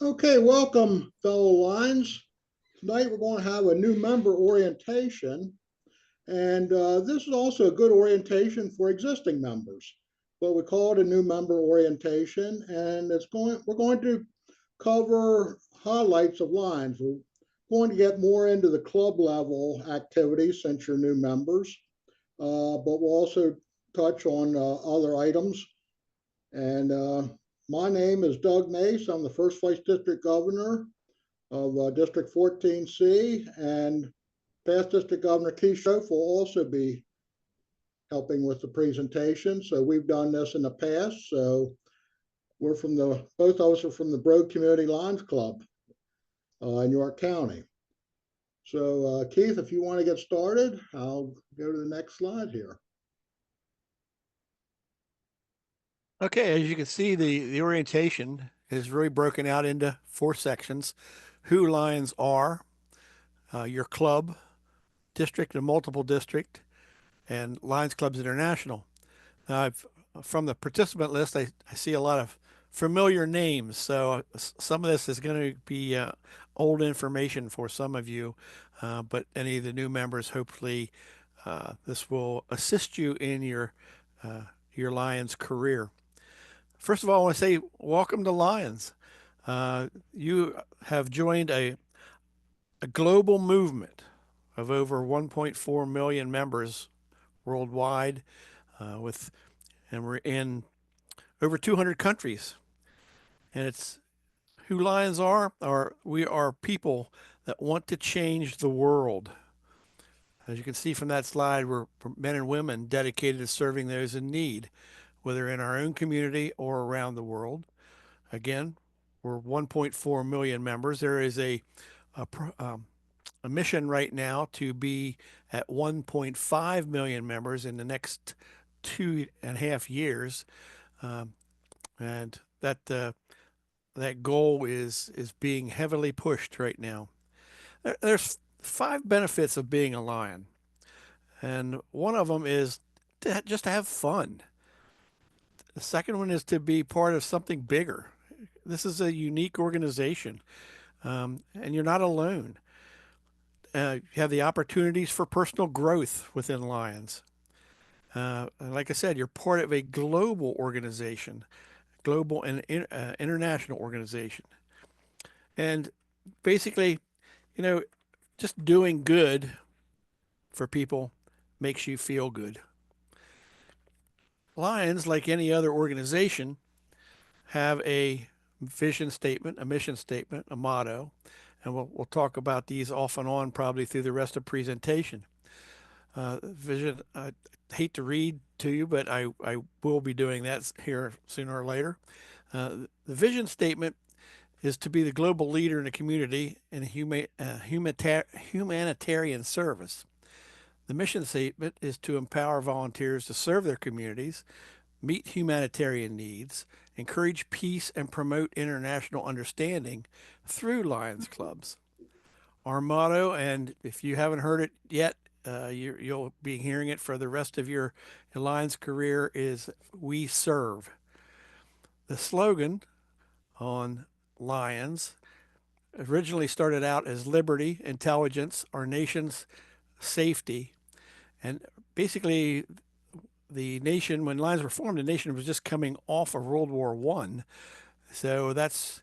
Okay, welcome, fellow Lions. Tonight we're going to have a new member orientation, and this is also a good orientation for existing members. But we call it a new member orientation, and we're going to cover highlights of Lions. We're going to get more into the club level activities since you're new members, but we'll also touch on other items. And my name is Doug Nace. I'm the first vice district governor of District 14C, and past District Governor Keith Schoaf will also be helping with the presentation. So we've done this in the past. So both of us are from the Broad Community Lions Club in York County. So Keith, if you want to get started, I'll go to the next slide here. Okay, as you can see, the orientation is really broken out into four sections: who Lions are, your club, district and multiple district, and Lions Clubs International. Now, from the participant list, I see a lot of familiar names, so some of this is going to be old information for some of you, but any of the new members, hopefully, this will assist you in your Lions career. First of all, I want to say welcome to Lions. You have joined a global movement of over 1.4 million members worldwide, and we're in over 200 countries. And it's who Lions are we are people that want to change the world. As you can see from that slide, we're men and women dedicated to serving those in need, whether in our own community or around the world. Again, we're 1.4 million members. There is a, a mission right now to be at 1.5 million members in the next 2.5 years, and that goal is being heavily pushed right now. There's five benefits of being a lion, and one of them is just to have fun. The second one is to be part of something bigger. This is a unique organization, and you're not alone. You have the opportunities for personal growth within Lions. And like I said, you're part of a global organization, global and international organization. And basically, you know, just doing good for people makes you feel good. Lions, like any other organization, have a vision statement, a mission statement, a motto, and we'll talk about these off and on probably through the rest of the presentation. Vision, I hate to read to you, but I will be doing that here sooner or later. The vision statement is to be the global leader in the community in humanitarian service. The mission statement is to empower volunteers to serve their communities, meet humanitarian needs, encourage peace, and promote international understanding through Lions Clubs. Our motto, and if you haven't heard it yet, you'll be hearing it for the rest of your Lions career, is "We Serve." The slogan on Lions originally started out as liberty, intelligence, our nation's safety. And basically, the nation, when Lions were formed, the nation was just coming off of World War I. So that's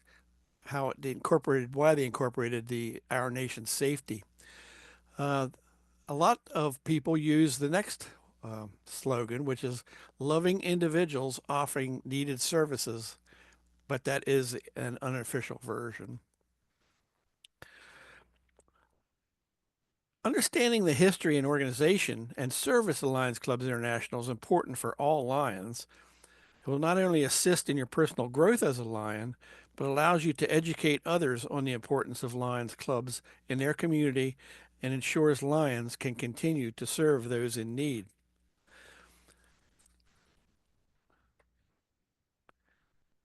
how it incorporated, why they incorporated the our nation's safety. Uh, a lot of people use the next slogan, which is loving individuals offering needed services, but that is an unofficial version. Understanding the history and organization and service of Lions Clubs International is important for all Lions. It will not only assist in your personal growth as a Lion, but allows you to educate others on the importance of Lions Clubs in their community and ensures Lions can continue to serve those in need.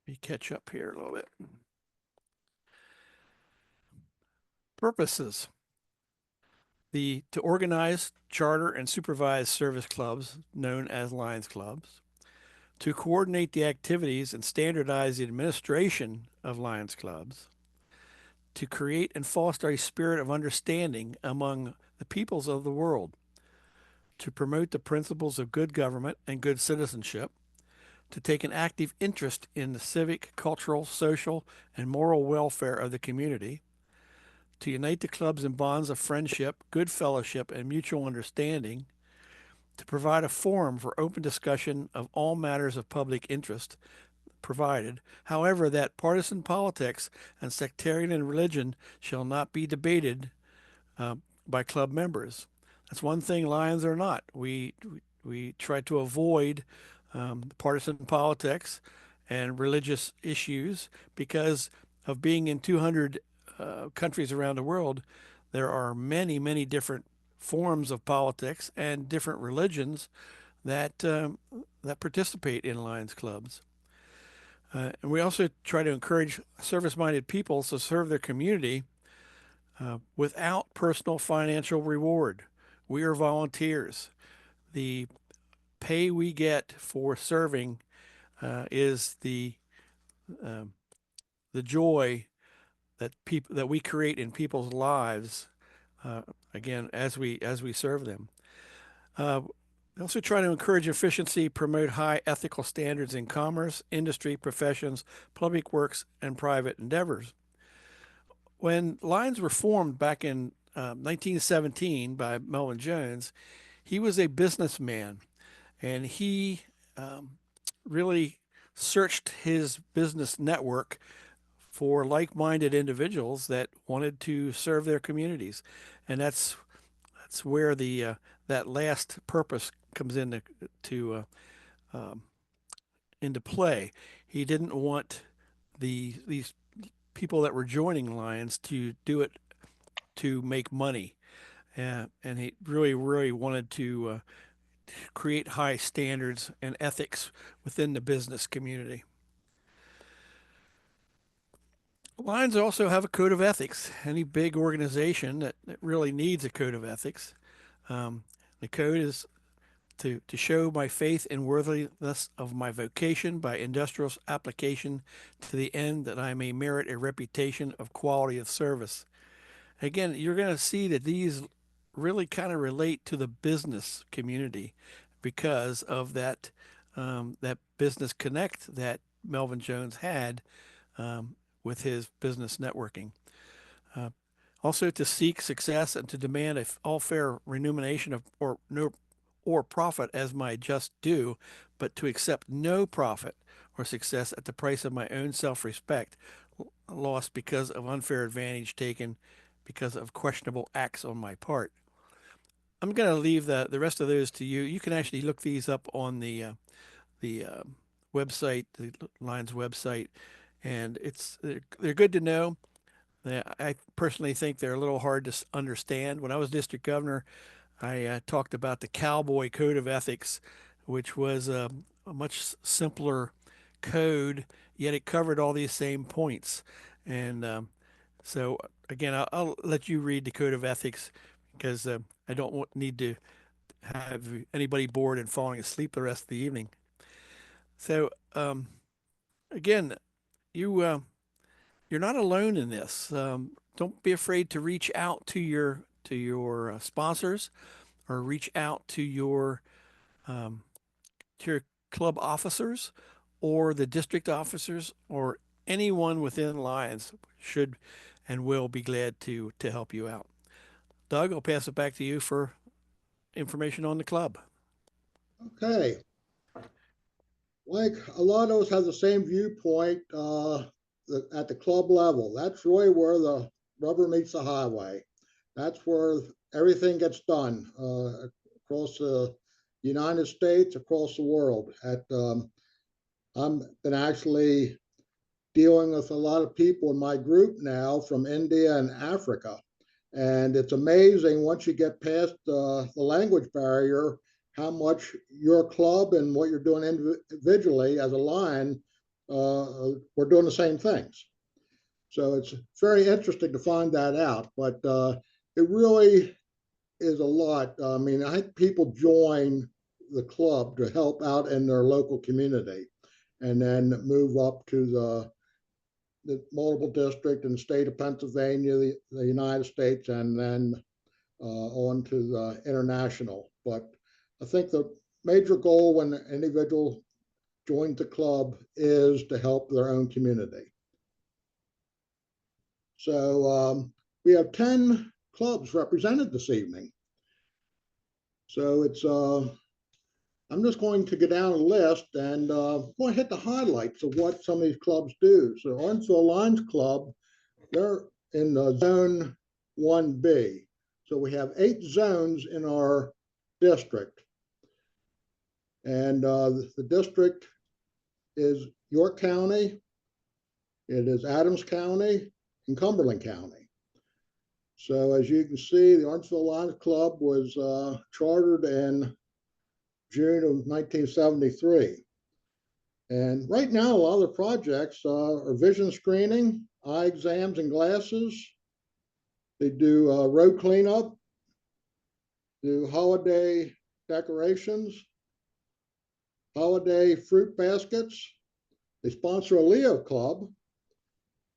Let me catch up here a little bit. Purposes. To organize, charter, and supervise service clubs known as Lions Clubs, to coordinate the activities and standardize the administration of Lions Clubs, to create and foster a spirit of understanding among the peoples of the world, to promote the principles of good government and good citizenship, to take an active interest in the civic, cultural, social, and moral welfare of the community, to unite the clubs in bonds of friendship, good fellowship, and mutual understanding, to provide a forum for open discussion of all matters of public interest, provided, however, that partisan politics and sectarian religion shall not be debated uh, by club members. That's one thing Lions are not. We try to avoid partisan politics and religious issues because of being in 200 countries around the world. There are many, many different forms of politics and different religions that participate in Lions clubs. And we also try to encourage service-minded people to serve their community without personal financial reward. We are volunteers. The pay we get for serving is the joy that we create in people's lives. Again, as we serve them. We also try to encourage efficiency, promote high ethical standards in commerce, industry, professions, public works, and private endeavors. When Lions were formed back in 1917 by Melvin Jones, he was a businessman, and he really searched his business network for like-minded individuals that wanted to serve their communities, and that's where the that last purpose comes into play. He didn't want these people that were joining Lions to do it to make money, and he really wanted to create high standards and ethics within the business community. Lions also have a code of ethics. Any big organization that really needs a code of ethics. The code is to show my faith and worthiness of my vocation by industrious application to the end that I may merit a reputation of quality of service. Again, you're going to see that these really kind of relate to the business community because of that business connect that Melvin Jones had with his business networking. Uh, Also, to seek success and to demand all fair remuneration of or profit as my just due, but to accept no profit or success at the price of my own self-respect lost because of unfair advantage taken because of questionable acts on my part. I'm going to leave the rest of those to you. You can actually look these up on the website, the Lions website, and they're good to know. I personally think they're a little hard to understand. When I was district governor, I talked about the Cowboy Code of Ethics, which was a much simpler code, yet it covered all these same points. And so, again, I'll let you read the Code of Ethics because I don't need to have anybody bored and falling asleep the rest of the evening. So, again, you're not alone in this. Don't be afraid to reach out to your sponsors or reach out um, to your club officers or the district officers or anyone within Lions should and will be glad to help you out. Doug, I'll pass it back to you for information on the club. Okay. Like a lot of us have the same viewpoint at the club level. That's really where the rubber meets the highway. That's where everything gets done across the United States, across the world. I'm been actually dealing with a lot of people in my group now from India and Africa. And it's amazing once you get past the language barrier, how much your club and what you're doing individually as a line, we're doing the same things. So it's very interesting to find that out. But it really is a lot. I mean, I think people join the club to help out in their local community and then move up to the multiple district in the state of Pennsylvania, the United States, and then on to the international. But I think the major goal when an individual joins the club is to help their own community. So we have 10 clubs represented this evening. So it's I'm just going to go down a list and going to hit the highlights of what some of these clubs do. So Lawrenceville Lions Club, they're in Zone 1B. So we have 8 zones in our district. And the district is York County, it is Adams County, and Cumberland County. So as you can see, the Lawrenceville Lions Club was chartered in June of 1973. And right now, a lot of the projects are vision screening, eye exams and glasses. They do road cleanup, do holiday decorations, holiday fruit baskets. They sponsor a Leo Club,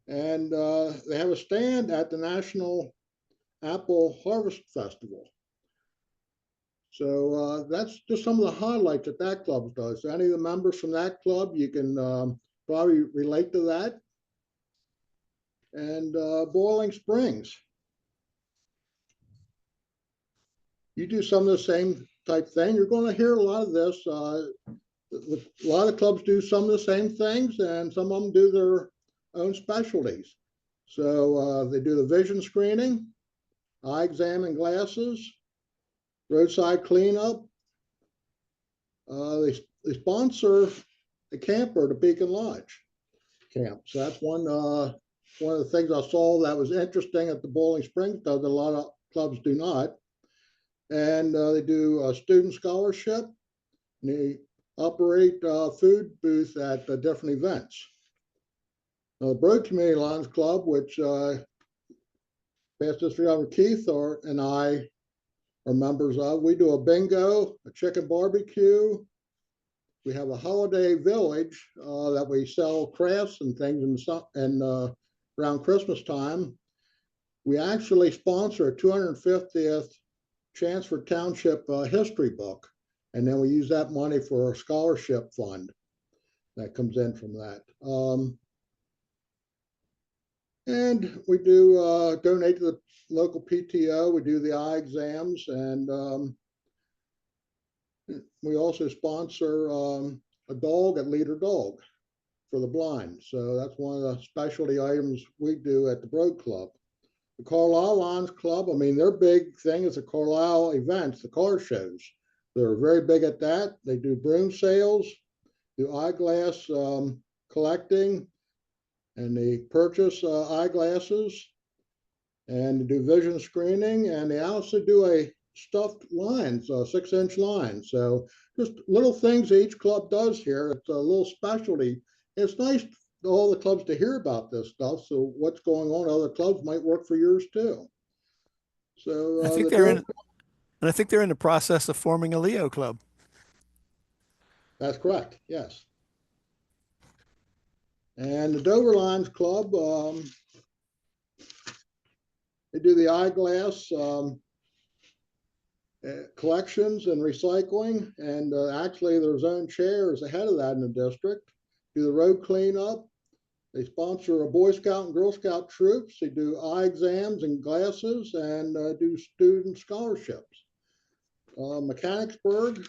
and they have a stand at the National Apple Harvest Festival. So that's just some of the highlights that that club does. Any of the members from that club, you can probably relate to that. And Boiling Springs, you do some of the same type thing. You're going to hear a lot of this. A lot of clubs do some of the same things, and some of them do their own specialties. So they do the vision screening, eye exam and glasses, roadside cleanup. They sponsor a camper to Beacon Lodge camp. So that's one of the things I saw that was interesting at the Boiling Springs, because a lot of clubs do not. And they do a student scholarship. And they operate a food booth at different events. The Broad Community Lions Club, which Past District Governor Keith and I are members of, we do a bingo, a chicken barbecue. We have a holiday village that we sell crafts and things and around Christmas time. We actually sponsor a 250th Chanceford Township history book, and then we use that money for our scholarship fund that comes in from that. And we do donate to the local PTO. We do the eye exams, and we also sponsor a dog at Leader Dog for the blind. So that's one of the specialty items we do at the Broad Club. The Carlisle Lions Club, I mean, their big thing is the Carlisle events, the car shows. They're very big at that. They do broom sales, do eyeglass collecting, and they purchase eyeglasses, and they do vision screening, and they also do a stuffed lines, 6-inch lines. So just little things each club does here. It's a little specialty. It's nice for all the clubs to hear about this stuff. So what's going on in other clubs might work for yours too. So I think they're in the process of forming a Leo club. That's correct. Yes. And the Dover Lions Club, they do the eyeglass collections and recycling, and actually there's own chairs ahead of that in the district. Do the road cleanup. They sponsor a Boy Scout and Girl Scout troops. They do eye exams and glasses, and do student scholarships. Mechanicsburg,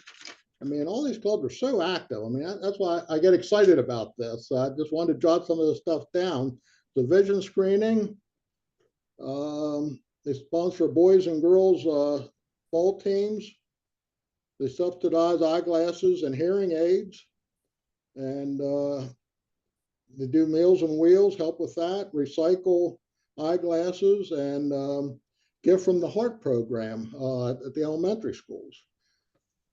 I mean, all these clubs are so active. I mean, that's why I get excited about this. I just wanted to jot some of this stuff down. The vision screening, they sponsor boys and girls ball teams. They subsidize eyeglasses and hearing aids, and they do Meals on Wheels, help with that, recycle eyeglasses, and Gift from the Heart program at the elementary schools.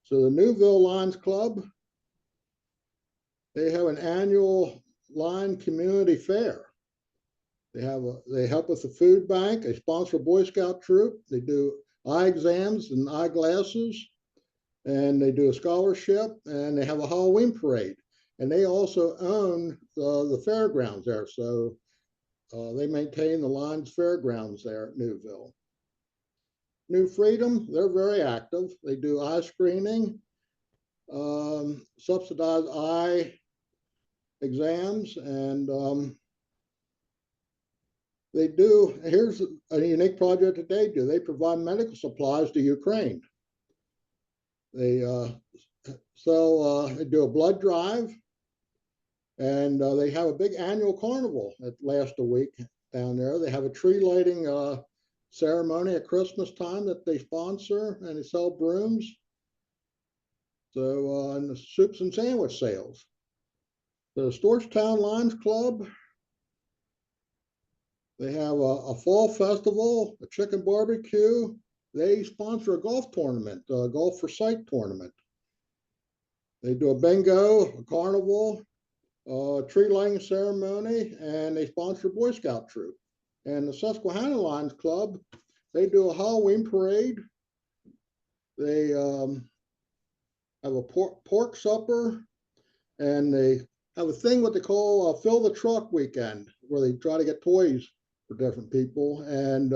So the Newville Lions Club, they have an annual Lion Community Fair. They help with the food bank. They sponsor a Boy Scout troop. They do eye exams and eyeglasses, and they do a scholarship, and they have a Halloween parade. And they also own the fairgrounds there. So They maintain the Lions Fairgrounds there at Newville. New Freedom, they're very active. They do eye screening, subsidized eye exams, and they do, here's a unique project that they do. They provide medical supplies to Ukraine. They they do a blood drive, and they have a big annual carnival that lasts a week down there. They have a tree lighting ceremony at Christmas time that they sponsor, and they sell brooms. So, and the soups and sandwich sales. The Storchtown Lions Club, they have a fall festival, a chicken barbecue. They sponsor a golf tournament, a Golf for Sight tournament. They do a bingo, a carnival, a tree lighting ceremony, and they sponsor a Boy Scout troop. And the Susquehanna Lions Club, they do a Halloween parade. They have a pork supper, and they have a thing what they call Fill the Truck Weekend, where they try to get toys for different people. And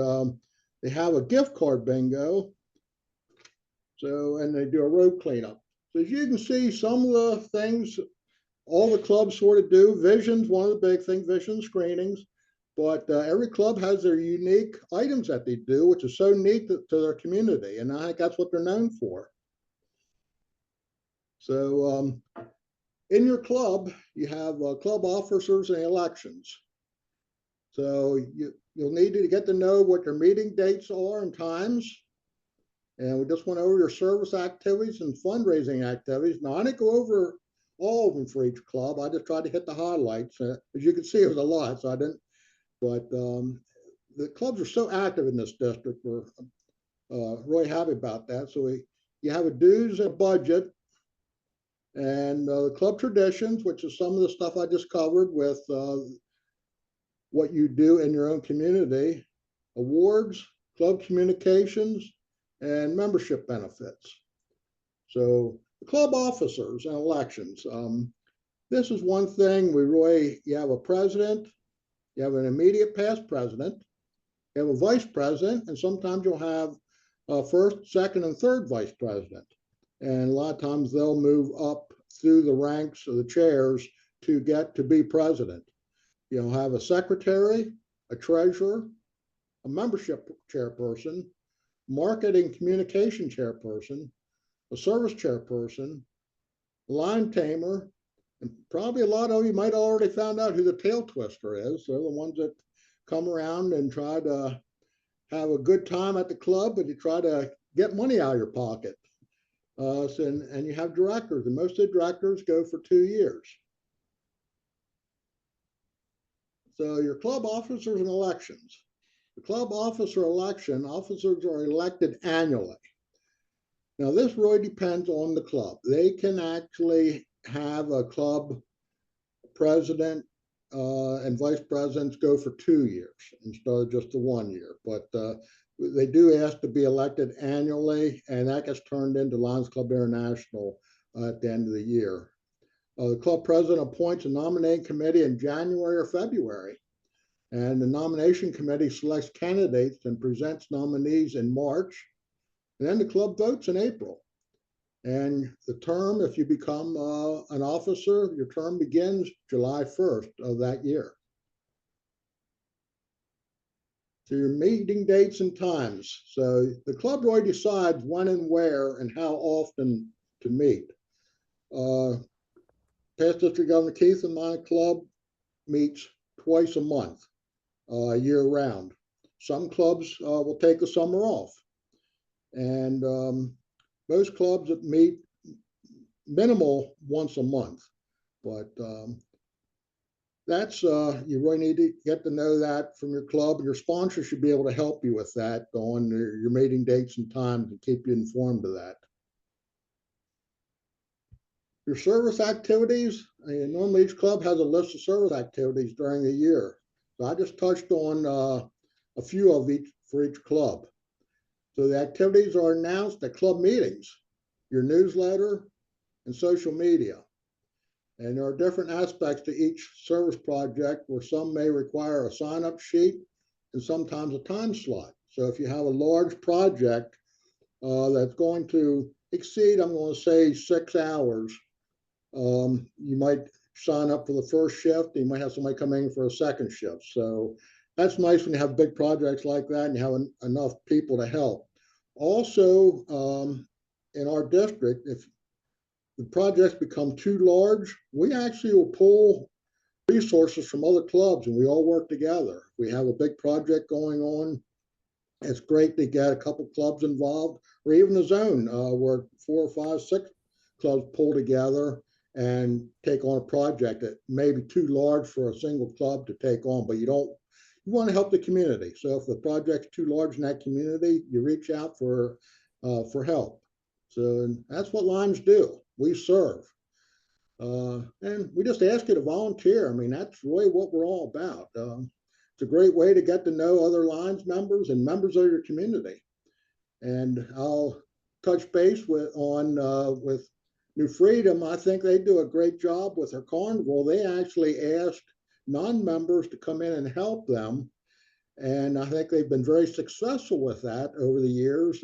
they have a gift card bingo. So, and they do a road cleanup. So as you can see, some of the things all the clubs sort of do. Vision's one of the big things, vision screenings. But every club has their unique items that they do, which is so neat to their community. And I think that's what they're known for. So in your club, you have club officers and elections. So you'll need to get to know what your meeting dates are and times. And we just went over your service activities and fundraising activities. Now, I didn't go over all of them for each club. I just tried to hit the highlights. As you can see, it was a lot, so I didn't. But the clubs are so active in this district. We're really happy about that. So you have a dues and budget, and the club traditions, which is some of the stuff I just covered with what you do in your own community, awards, club communications, and membership benefits. So the club officers and elections. This is one thing you have a president, you have an immediate past president, you have a vice president, and sometimes you'll have a first, second, and third vice president. And a lot of times they'll move up through the ranks of the chairs to get to be president. You'll have a secretary, a treasurer, a membership chairperson, marketing communication chairperson, a service chairperson, a line tamer, and probably a lot of you might already found out who the tail twister is. They're the ones that come around and try to have a good time at the club, but you try to get money out of your pocket. And you have directors, and most of the directors go for 2 years. So your club officers and elections. The club officer election, officers are elected annually. Now, this really depends on the club. They can actually have a club president and vice presidents go for 2 years instead of just the 1 year. But they do ask to be elected annually, and that gets turned into Lions Club International at the end of the year. The club president appoints a nominating committee in January or February, and the nomination committee selects candidates and presents nominees in March, and then the club votes in April. And the term, if you become an officer, your term begins July 1st of that year. So your meeting dates and times. So the club really decides when and where and how often to meet. Past District Governor Keith and my club meets twice a month, year round. Some clubs will take the summer off. And most clubs that meet minimal once a month. But that's, you really need to get to know that from your club. Your sponsor should be able to help you with that on your meeting dates and times and keep you informed of that. Your service activities, normally each club has a list of service activities during the year. So I just touched on a few of each for each club. So the activities are announced at club meetings, your newsletter, and social media. And there are different aspects to each service project where some may require a sign-up sheet and sometimes a time slot. So if you have a large project that's going to exceed, I'm going to say 6 hours, you might sign up for the first shift. You might have somebody come in for a second shift. So that's nice when you have big projects like that and you have enough people to help. Also, in our district, if the projects become too large, we actually will pull resources from other clubs and we all work together. We have a big project going on. It's great to get a couple clubs involved, or even a zone where 4 or 5, 6 clubs pull together and take on a project that may be too large for a single club to take on, but you want to help the community. So if the project's too large in that community, you reach out for help. So that's what Lions do. We serve. And we just ask you to volunteer. I mean, that's really what we're all about. It's a great way to get to know other Lions members and members of your community. And I'll touch base with New Freedom. I think they do a great job with their carnival. They actually asked non-members to come in and help them. And I think they've been very successful with that over the years.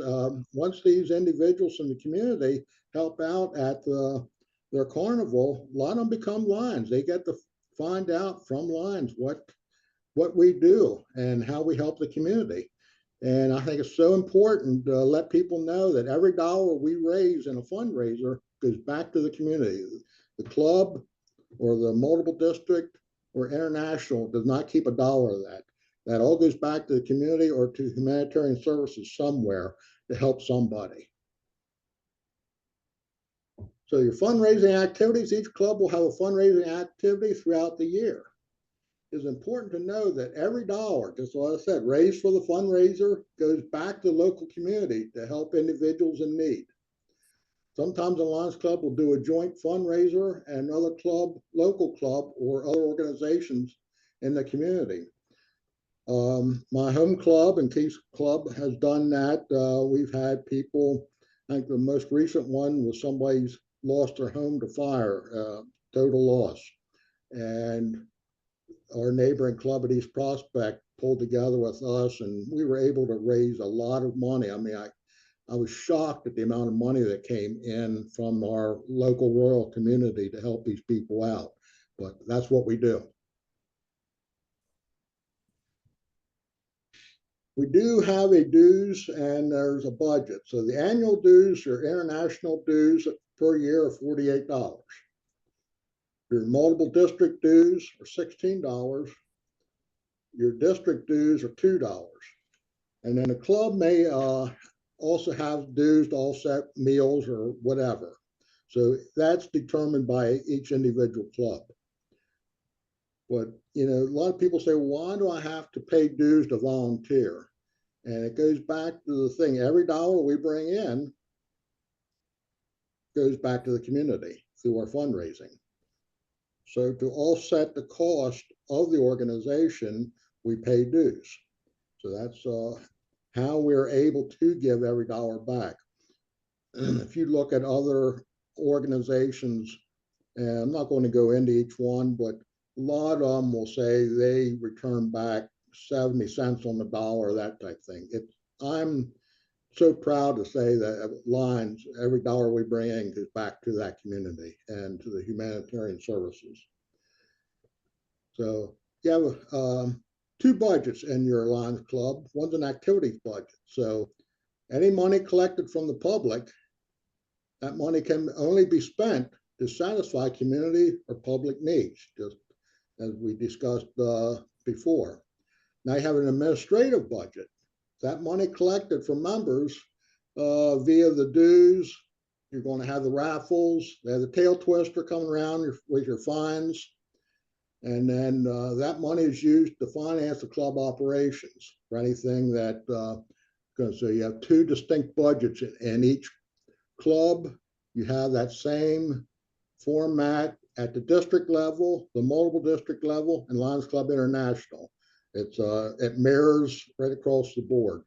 Once these individuals in the community help out at their carnival, a lot of them become Lions. They get to find out from Lions what we do and how we help the community. And I think it's so important to let people know that every dollar we raise in a fundraiser goes back to the community. The club or the multiple district or international does not keep a dollar of that. That all goes back to the community or to humanitarian services somewhere to help somebody. So your fundraising activities, each club will have a fundraising activity throughout the year. It's important to know that every dollar, just like I said, raised for the fundraiser goes back to the local community to help individuals in need. Sometimes a Lions Club will do a joint fundraiser and another club, local club, or other organizations in the community. My home club and Keith's club has done that. We've had people, I think the most recent one was somebody's lost their home to fire, total loss. And our neighboring club at East Prospect pulled together with us and we were able to raise a lot of money. I mean, I was shocked at the amount of money that came in from our local rural community to help these people out. But that's what we do. We do have a dues and there's a budget. So the annual dues or international dues per year are $48. Your multiple district dues are $16. Your district dues are $2. And then a club may also have dues to offset meals or whatever. So that's determined by each individual club. But, you know, a lot of people say, well, why do I have to pay dues to volunteer? And it goes back to the thing, every dollar we bring in goes back to the community through our fundraising. So to offset the cost of the organization, we pay dues. So that's how we're able to give every dollar back. If you look at other organizations, and I'm not going to go into each one, but a lot of them will say they return back 70 cents on the dollar, that type thing. I'm so proud to say that at Lions, every dollar we bring in goes back to that community and to the humanitarian services. So you have 2 budgets in your Lions Club. One's an activities budget. So any money collected from the public, that money can only be spent to satisfy community or public needs, just as we discussed before. Now you have an administrative budget. That money collected from members via the dues, you're going to have the raffles, they have the tail twister coming around with your fines, and then that money is used to finance the club operations for anything that, so you have 2 distinct budgets in each club. You have that same format at the district level, the multiple district level, and Lions Club International. It mirrors right across the board.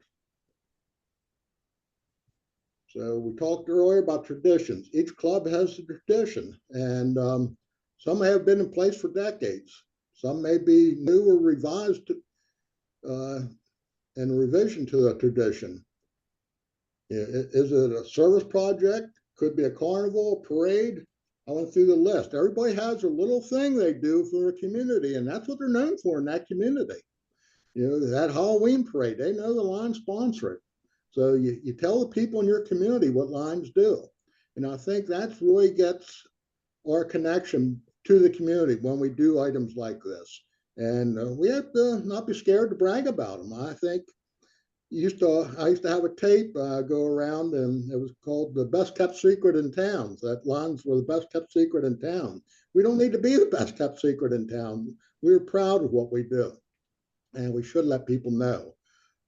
So we talked earlier about traditions. Each club has a tradition, and Some have been in place for decades. Some may be new or revised in revision to the tradition. Is it a service project? Could be a carnival, a parade. I went through the list. Everybody has a little thing they do for their community, and that's what they're known for in that community. That Halloween parade, they know the Lions sponsor it. So you tell the people in your community what Lions do. And I think that really gets our connection to the community when we do items like this. And we have to not be scared to brag about them. I think I used to have a tape go around, and it was called "The Best Kept Secret in Town." That Lions were the best kept secret in town. We don't need to be the best kept secret in town. We're proud of what we do, and we should let people know.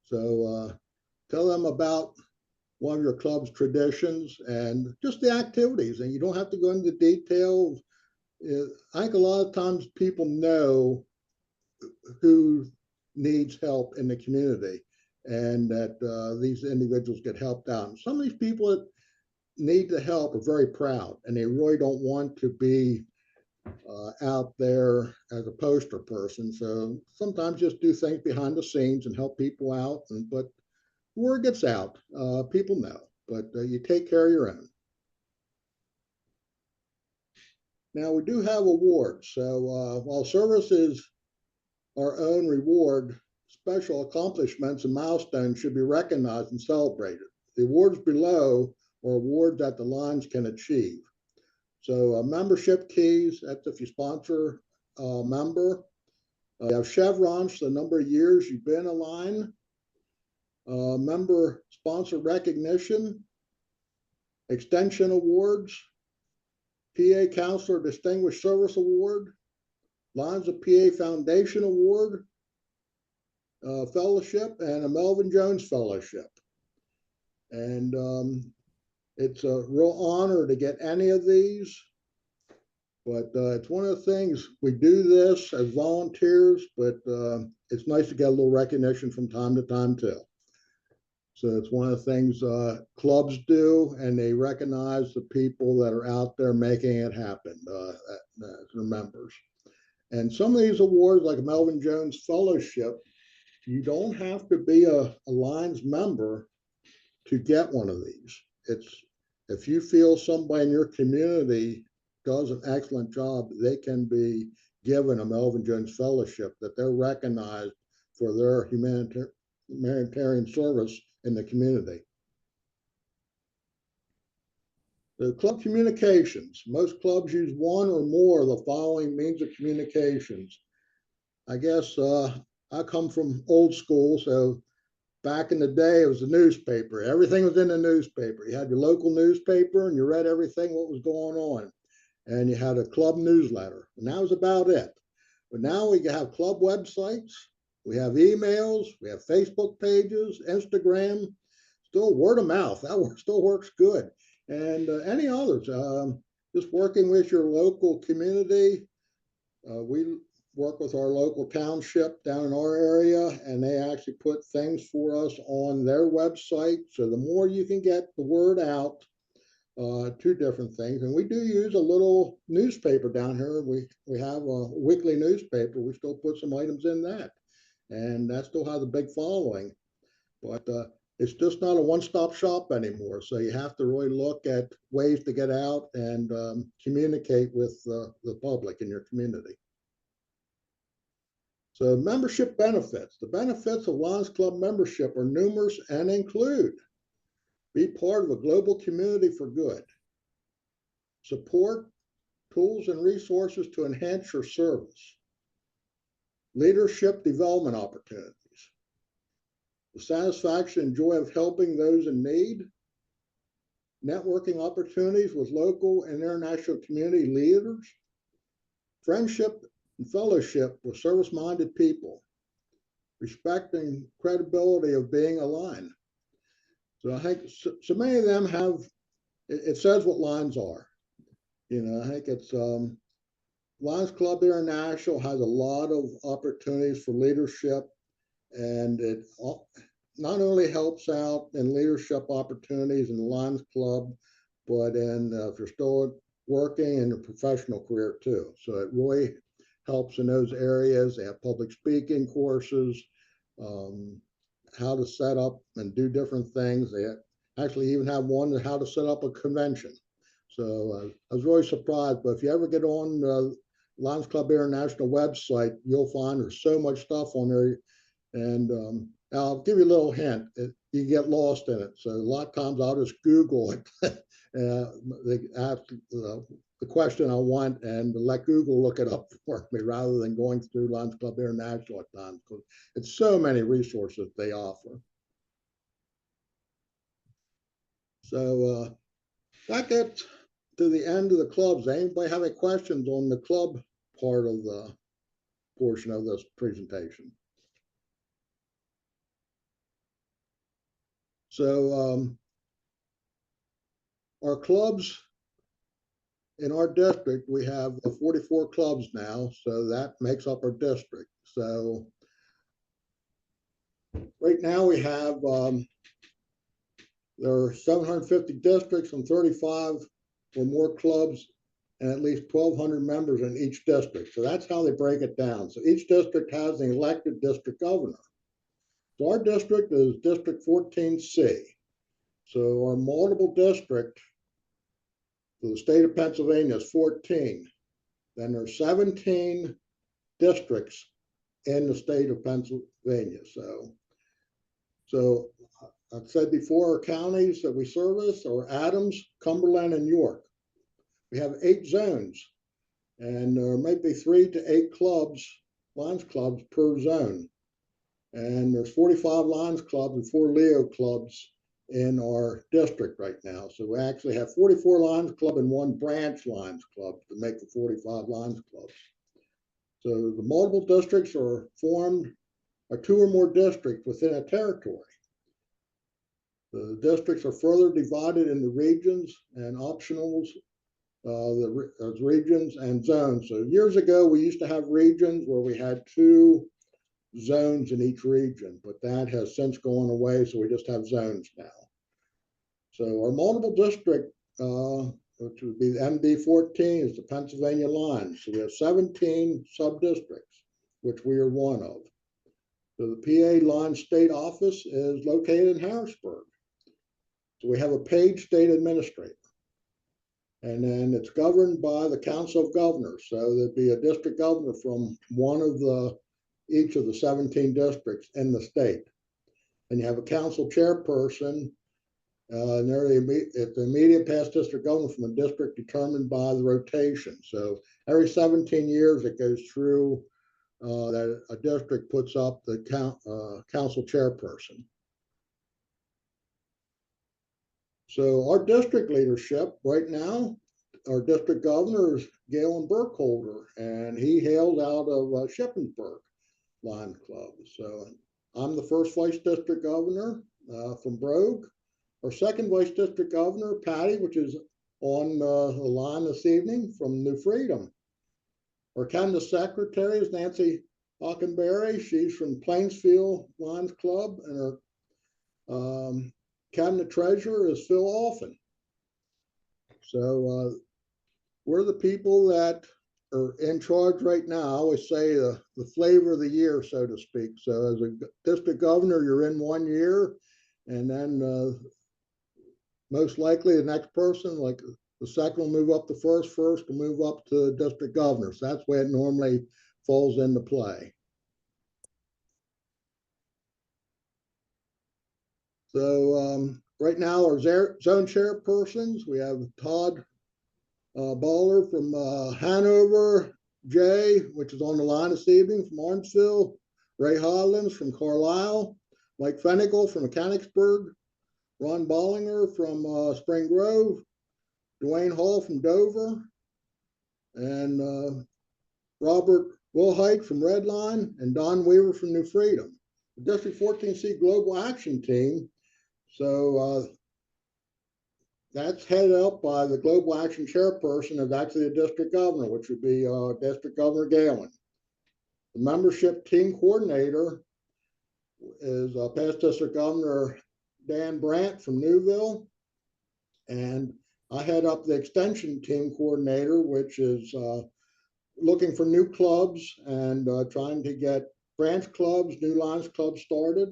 So tell them about one of your club's traditions and just the activities. And you don't have to go into details. I think a lot of times people know who needs help in the community, and that these individuals get helped out. And some of these people that need the help are very proud, and they really don't want to be out there as a poster person. So sometimes just do things behind the scenes and help people out. But word gets out, people know. But you take care of your own. Now we do have awards. So while service is our own reward, special accomplishments and milestones should be recognized and celebrated. The awards below are awards that the Lions can achieve. So membership keys, that's if you sponsor a member. You have chevrons for the number of years you've been a Lion. Member sponsor recognition, extension awards, PA Counselor Distinguished Service Award, Lions of PA Foundation Award, Fellowship, and a Melvin Jones Fellowship. And it's a real honor to get any of these, but it's one of the things, we do this as volunteers, but it's nice to get a little recognition from time to time too. So it's one of the things clubs do, and they recognize the people that are out there making it happen, as their members. And some of these awards, like a Melvin Jones Fellowship, you don't have to be a Lions member to get one of these. It's if you feel somebody in your community does an excellent job, they can be given a Melvin Jones Fellowship, that they're recognized for their humanitarian service in the community. The club communications. Most clubs use one or more of the following means of communications. I guess I come from old school, so back in the day, it was the newspaper. Everything was in the newspaper. You had your local newspaper, and you read everything what was going on. And you had a club newsletter, and that was about it. But now we have club websites, we have emails, we have Facebook pages, Instagram, still word of mouth. That still works good. And any others, just working with your local community. We work with our local township down in our area, and they actually put things for us on their website. So the more you can get the word out to different things. And we do use a little newspaper down here. We have a weekly newspaper. We still put some items in that, and that still has a big following. But it's just not a one-stop shop anymore. So you have to really look at ways to get out and communicate with the public in your community. So membership benefits. The benefits of Lions Club membership are numerous and include: be part of a global community for good, support tools and resources to enhance your service, leadership development opportunities, the satisfaction and joy of helping those in need, networking opportunities with local and international community leaders, friendship and fellowship with service-minded people, respect and credibility of being a Lion. So I think so many of them have, it says what Lions are. I think it's Lions Club International has a lot of opportunities for leadership, and it not only helps out in leadership opportunities in the Lions Club, but in if you're still working and a professional career too. So it really helps in those areas. They have public speaking courses, um, how to set up and do different things. They actually even have one on how to set up a convention. So I was really surprised. But if you ever get on the Lions Club International website, you'll find there's so much stuff on there. And I'll give you a little hint. You get lost in it. So a lot of times I'll just Google it. They ask the question I want and let Google look it up for me rather than going through Lions Club International at times, because it's so many resources they offer. So that gets to the end of the clubs. Anybody have any questions on the club part of the portion of this presentation? So our clubs in our district, we have 44 clubs now, so that makes up our district. So right now we have, there are 750 districts and 35 or more clubs and at least 1,200 members in each district. So that's how they break it down. So each district has an elected district governor. So our district is District 14C. So our multiple district for the state of Pennsylvania is 14. Then there's 17 districts in the state of Pennsylvania. So I've said before, our counties that we service are Adams, Cumberland, and York. We have 8 zones, and there might be 3 to 8 clubs, Lions clubs per zone. And there's 45 Lions clubs and 4 Leo clubs in our district right now. So we actually have 44 Lions club and 1 branch Lions club to make the 45 Lions clubs. So the multiple districts are formed by 2 or more districts within a territory. The districts are further divided into regions and optionals, the regions and zones. So years ago, we used to have regions where we had 2 zones in each region, but that has since gone away, so we just have zones now. So our multiple district, which would be the MD14, is the Pennsylvania Lions. So we have 17 sub-districts, which we are one of. So the PA Lions State Office is located in Harrisburg. So we have a paid state administrator. And then it's governed by the Council of Governors. So there'd be a district governor from one of each of the 17 districts in the state. And you have a council chairperson, and they're the immediate past district governor from a district determined by the rotation. So every 17 years it goes through that a district puts up the council chairperson. So our district leadership right now, our district governor is Galen Burkholder, and he hailed out of Shippensburg Lions Club. So I'm the first vice district governor from Brogue. Our second vice district governor, Patty, which is on the line this evening from New Freedom. Our cabinet secretary is Nancy Hockenberry. She's from Plainsfield Lions Club, and our cabinet treasurer is Phil Alphin. So we're the people that are in charge right now. I always say the flavor of the year, so to speak. So as a district governor, you're in 1 year, and then most likely the next person, like the second will move up to first will move up to district governor. So that's where it normally falls into play. So right now our zone chairpersons, we have Todd Baller from Hanover, Jay, which is on the line this evening from Orangeville, Ray Hollins from Carlisle, Mike Fenigal from Mechanicsburg, Ron Bollinger from Spring Grove, Dwayne Hall from Dover, and Robert Wilhite from Redline, and Don Weaver from New Freedom. The District 14C Global Action Team, so that's headed up by the Global Action Chairperson of actually the district governor, which would be District Governor Galen. The membership team coordinator is past District Governor Dan Brandt from Newville, and I head up the extension team coordinator, which is looking for new clubs and trying to get branch clubs, new Lions clubs started.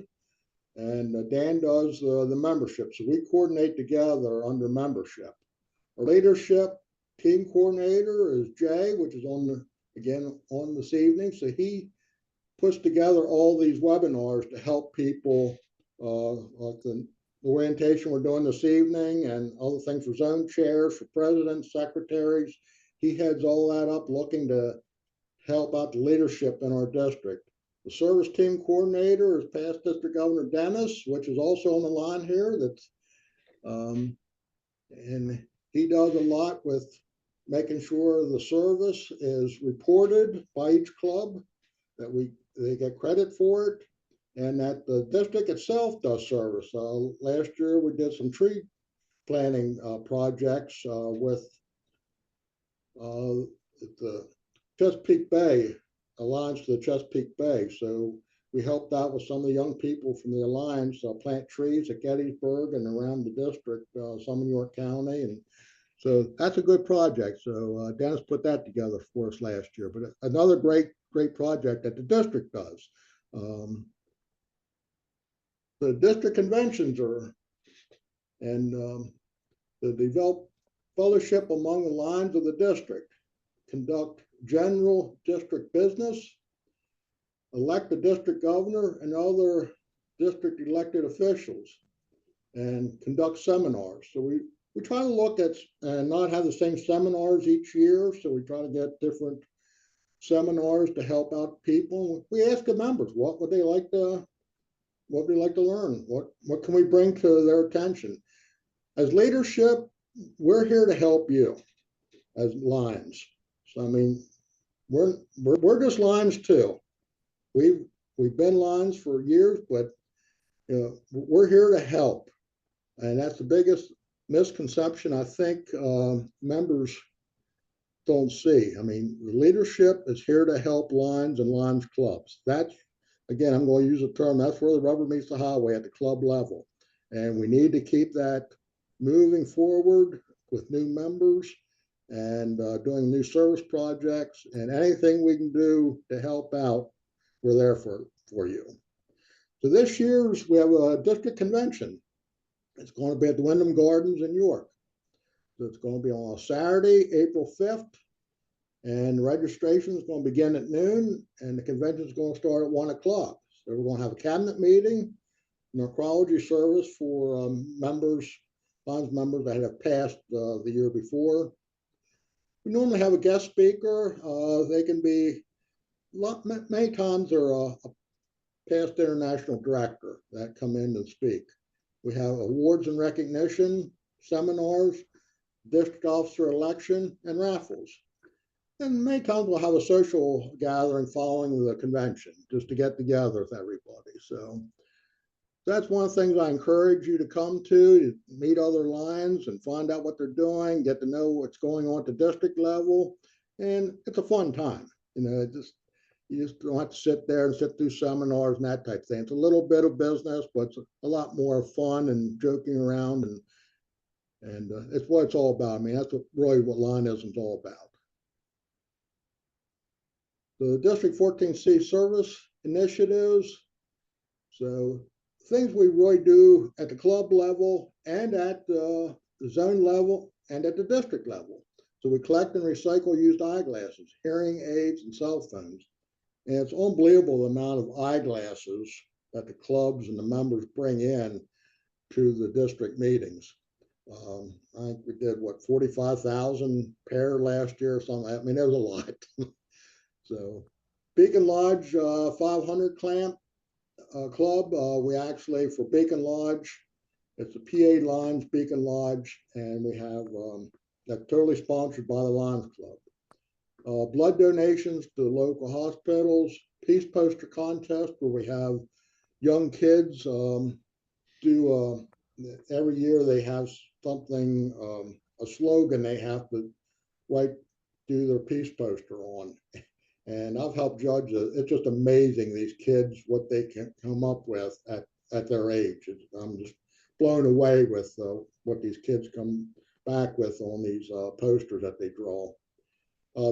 And Dan does the membership. So we coordinate together under membership. Our leadership team coordinator is Jay, which is again on this evening. So he puts together all these webinars to help people, like the orientation we're doing this evening and other things for zone chairs, for presidents, secretaries. He heads all that up, looking to help out the leadership in our district. The service team coordinator is past District Governor Dennis, which is also on the line here. And he does a lot with making sure the service is reported by each club, that they get credit for it, and that the district itself does service. Last year we did some tree planting projects with the Chesapeake Bay, Alliance to the Chesapeake Bay. So we helped out with some of the young people from the Alliance plant trees at Gettysburg and around the district, some in York County. And so that's a good project. So Dennis put that together for us last year. But another great project that the district does. The district conventions and the develop fellowship among the lines of the district, conduct general district business, elect the district governor and other district elected officials, and conduct seminars. So we try to look at and not have the same seminars each year. So we try to get different seminars to help out people. We ask the members what would they like to learn, what can we bring to their attention. As leadership, we're here to help you as Lions. So I mean, we're just Lions too. We've been Lions for years, but we're here to help, and that's the biggest misconception I think members don't see. I mean, the leadership is here to help Lions and Lions clubs. That's, again, I'm going to use a term, that's where the rubber meets the highway, at the club level. And we need to keep that moving forward with new members and doing new service projects, and anything we can do to help out, we're there for you. So this year's, we have a district convention. It's going to be at the Wyndham Gardens in York. So it's going to be on a Saturday, April 5th, and registration is going to begin at noon, and the convention is going to start at 1 o'clock. So we're going to have a cabinet meeting, necrology service for members, Lions members that have passed the year before. We normally have a guest speaker. They can be, many times they're a past international director that come in and speak. We have awards and recognition, seminars, district officer election, and raffles. And many times we'll have a social gathering following the convention just to get together with everybody. So that's one of the things I encourage you to come to meet other Lions and find out what they're doing, get to know what's going on at the district level. And it's a fun time. You just don't have to sit there and sit through seminars and that type of thing. It's a little bit of business, but it's a lot more fun and joking around, and it's what it's all about. I mean, that's really what Lionism is all about. The District 14C service initiatives. So things we really do at the club level and at the zone level and at the district level. So we collect and recycle used eyeglasses, hearing aids, and cell phones. And it's unbelievable the amount of eyeglasses that the clubs and the members bring in to the district meetings. I think we did, 45,000 pair last year or something. I mean, it was a lot. So Beacon Lodge 500 clamp club, we actually, for Beacon Lodge, it's a PA Lions Beacon Lodge, and we have that's totally sponsored by the Lions Club. Blood donations to local hospitals, peace poster contest where we have young kids do every year they have something, a slogan they have to do their peace poster on. And I've helped judge it. It's just amazing, these kids, what they can come up with at their age. I'm just blown away with what these kids come back with on these posters that they draw.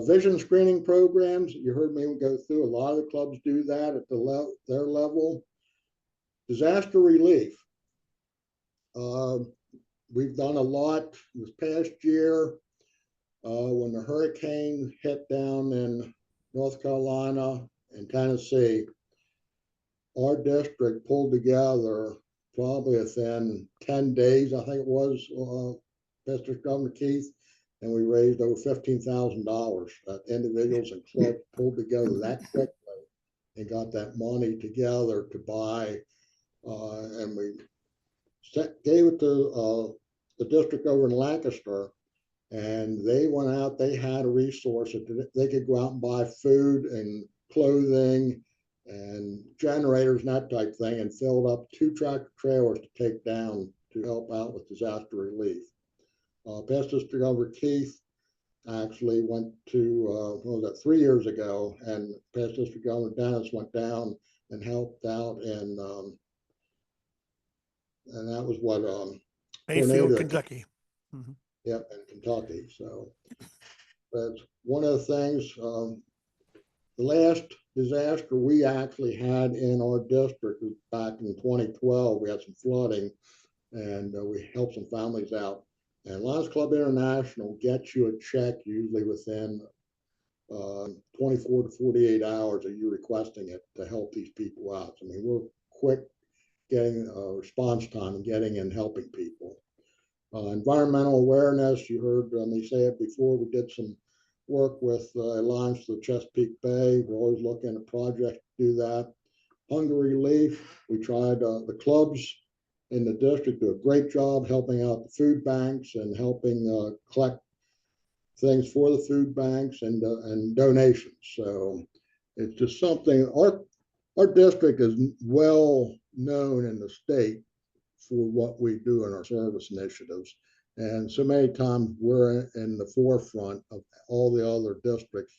Vision screening programs, you heard me go through, a lot of the clubs do that at their level. Disaster relief. We've done a lot this past year when the hurricane hit down in North Carolina and Tennessee. Our district pulled together probably within 10 days, I think it was, District Governor Keith, and we raised over $15,000 that individuals and clubs pulled together that quickly and got that money together to buy, and we gave it to the district over in Lancaster, and they went out, they had a resource that they could go out and buy food and clothing and generators and that type thing, and filled up 2 tractor trailers to take down to help out with disaster relief. Past District Governor Keith actually went to, what was that, 3 years ago, and past District Governor Dennis went down and helped out, and that was what, Mayfield, tornado, Kentucky. Yep, in Kentucky. So that's one of the things. The last disaster we actually had in our district was back in 2012. We had some flooding, and we helped some families out. And Lions Club International gets you a check usually within 24 to 48 hours of you requesting it to help these people out. I mean, we're quick getting response time and getting and helping people. Environmental awareness, you heard me say it before, we did some work with Alliance to the Chesapeake Bay. We're always looking at projects to do that. Hunger relief, we tried, the clubs in the district do a great job helping out the food banks and helping collect things for the food banks and donations. So it's just something, our district is well known in the state for what we do in our service initiatives. And so many times we're in the forefront of all the other districts,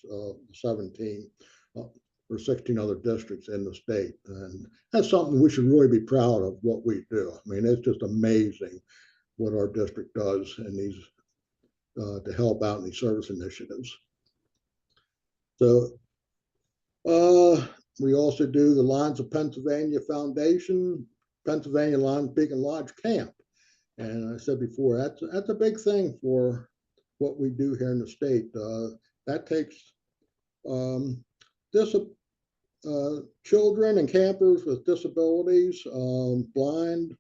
17 or 16 other districts in the state. And that's something we should really be proud of what we do. I mean, it's just amazing what our district does in these, to help out in these service initiatives. So we also do the Lions of Pennsylvania Foundation, Pennsylvania Lions Beacon Lodge Camp. And I said before, that's a big thing for what we do here in the state. That takes children and campers with disabilities, blind,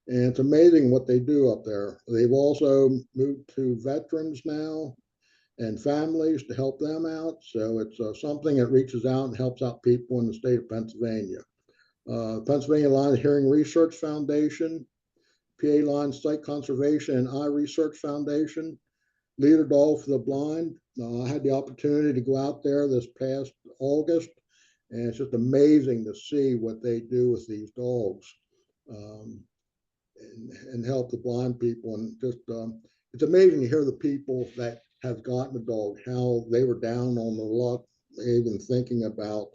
and it's amazing what they do up there. They've also moved to veterans now and families to help them out. So it's something that reaches out and helps out people in the state of Pennsylvania. Pennsylvania Lions Hearing Research Foundation, PA Lions Site Conservation and Eye Research Foundation, Leader Dog for the Blind. I had the opportunity to go out there this past August, and it's just amazing to see what they do with these dogs and help the blind people. And just it's amazing to hear the people that have gotten a dog, how they were down on the luck, even thinking about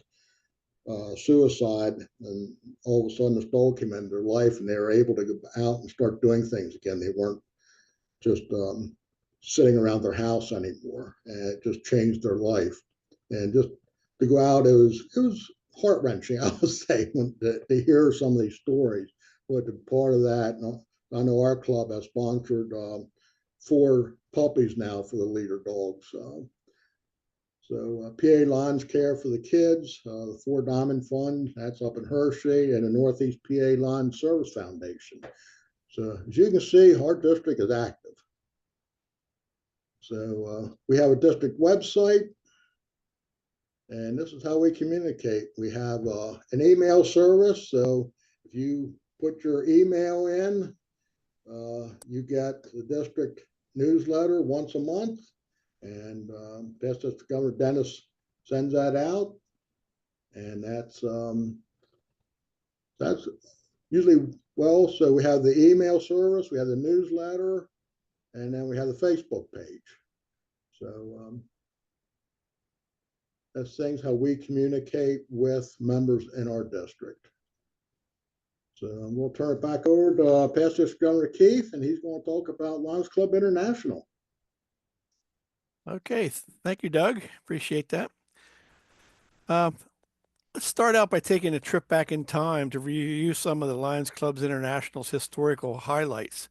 suicide, and all of a sudden this dog came into their life and they were able to go out and start doing things again. They weren't just sitting around their house anymore, and it just changed their life. And just to go out, it was heart-wrenching, I would say, to hear some of these stories. But part of that, I know our club has sponsored 4 puppies now for the leader dogs. So PA Lions Care for the Kids, the 4 Diamond Fund, that's up in Hershey, and the Northeast PA Lions Service Foundation. So as you can see, our district is active. So we have a district website, and this is how we communicate. We have an email service. So if you put your email in, you get the district newsletter once a month. And Past District Governor Dennis sends that out, and that's usually, well, so we have the email service, we have the newsletter, and then we have the Facebook page. So that's things how we communicate with members in our district. So we'll turn it back over to pass this to Governor Keith, and he's going to talk about Lions Club International. Okay, thank you, Doug. Appreciate that. Let's start out by taking a trip back in time to review some of the Lions Clubs International's historical highlights.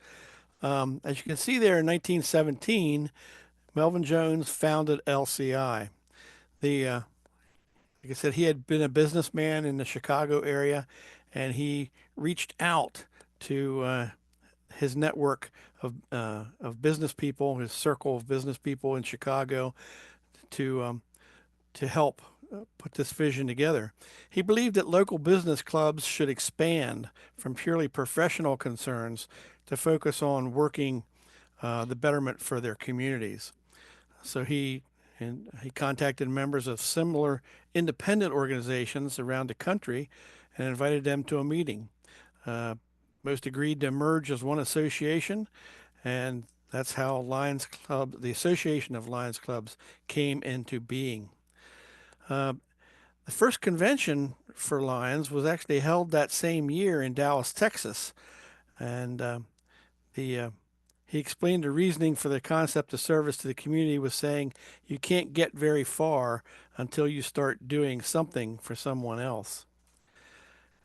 As you can see there, in 1917, Melvin Jones founded LCI. Like I said, he had been a businessman in the Chicago area, and he reached out to his network of business people, his circle of business people in Chicago, to help put this vision together. He believed that local business clubs should expand from purely professional concerns to focus on working the betterment for their communities. So he contacted members of similar independent organizations around the country and invited them to a meeting. Uh, Most agreed to merge as one association, and that's how Lions Club, the Association of Lions Clubs, came into being. Uh, the first convention for Lions was actually held that same year in Dallas, Texas, and the he explained the reasoning for the concept of service to the community was saying you can't get very far until you start doing something for someone else.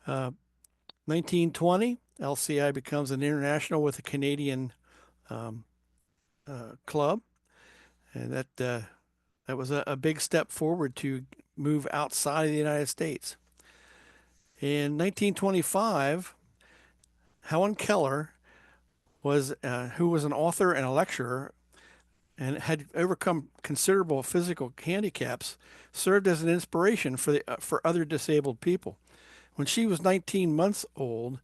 1920, LCI becomes an international with a Canadian um, club, and that was a big step forward to move outside of the United States. In 1925, Helen Keller who was an author and a lecturer and had overcome considerable physical handicaps, served as an inspiration for other disabled people. When she was 19 months old,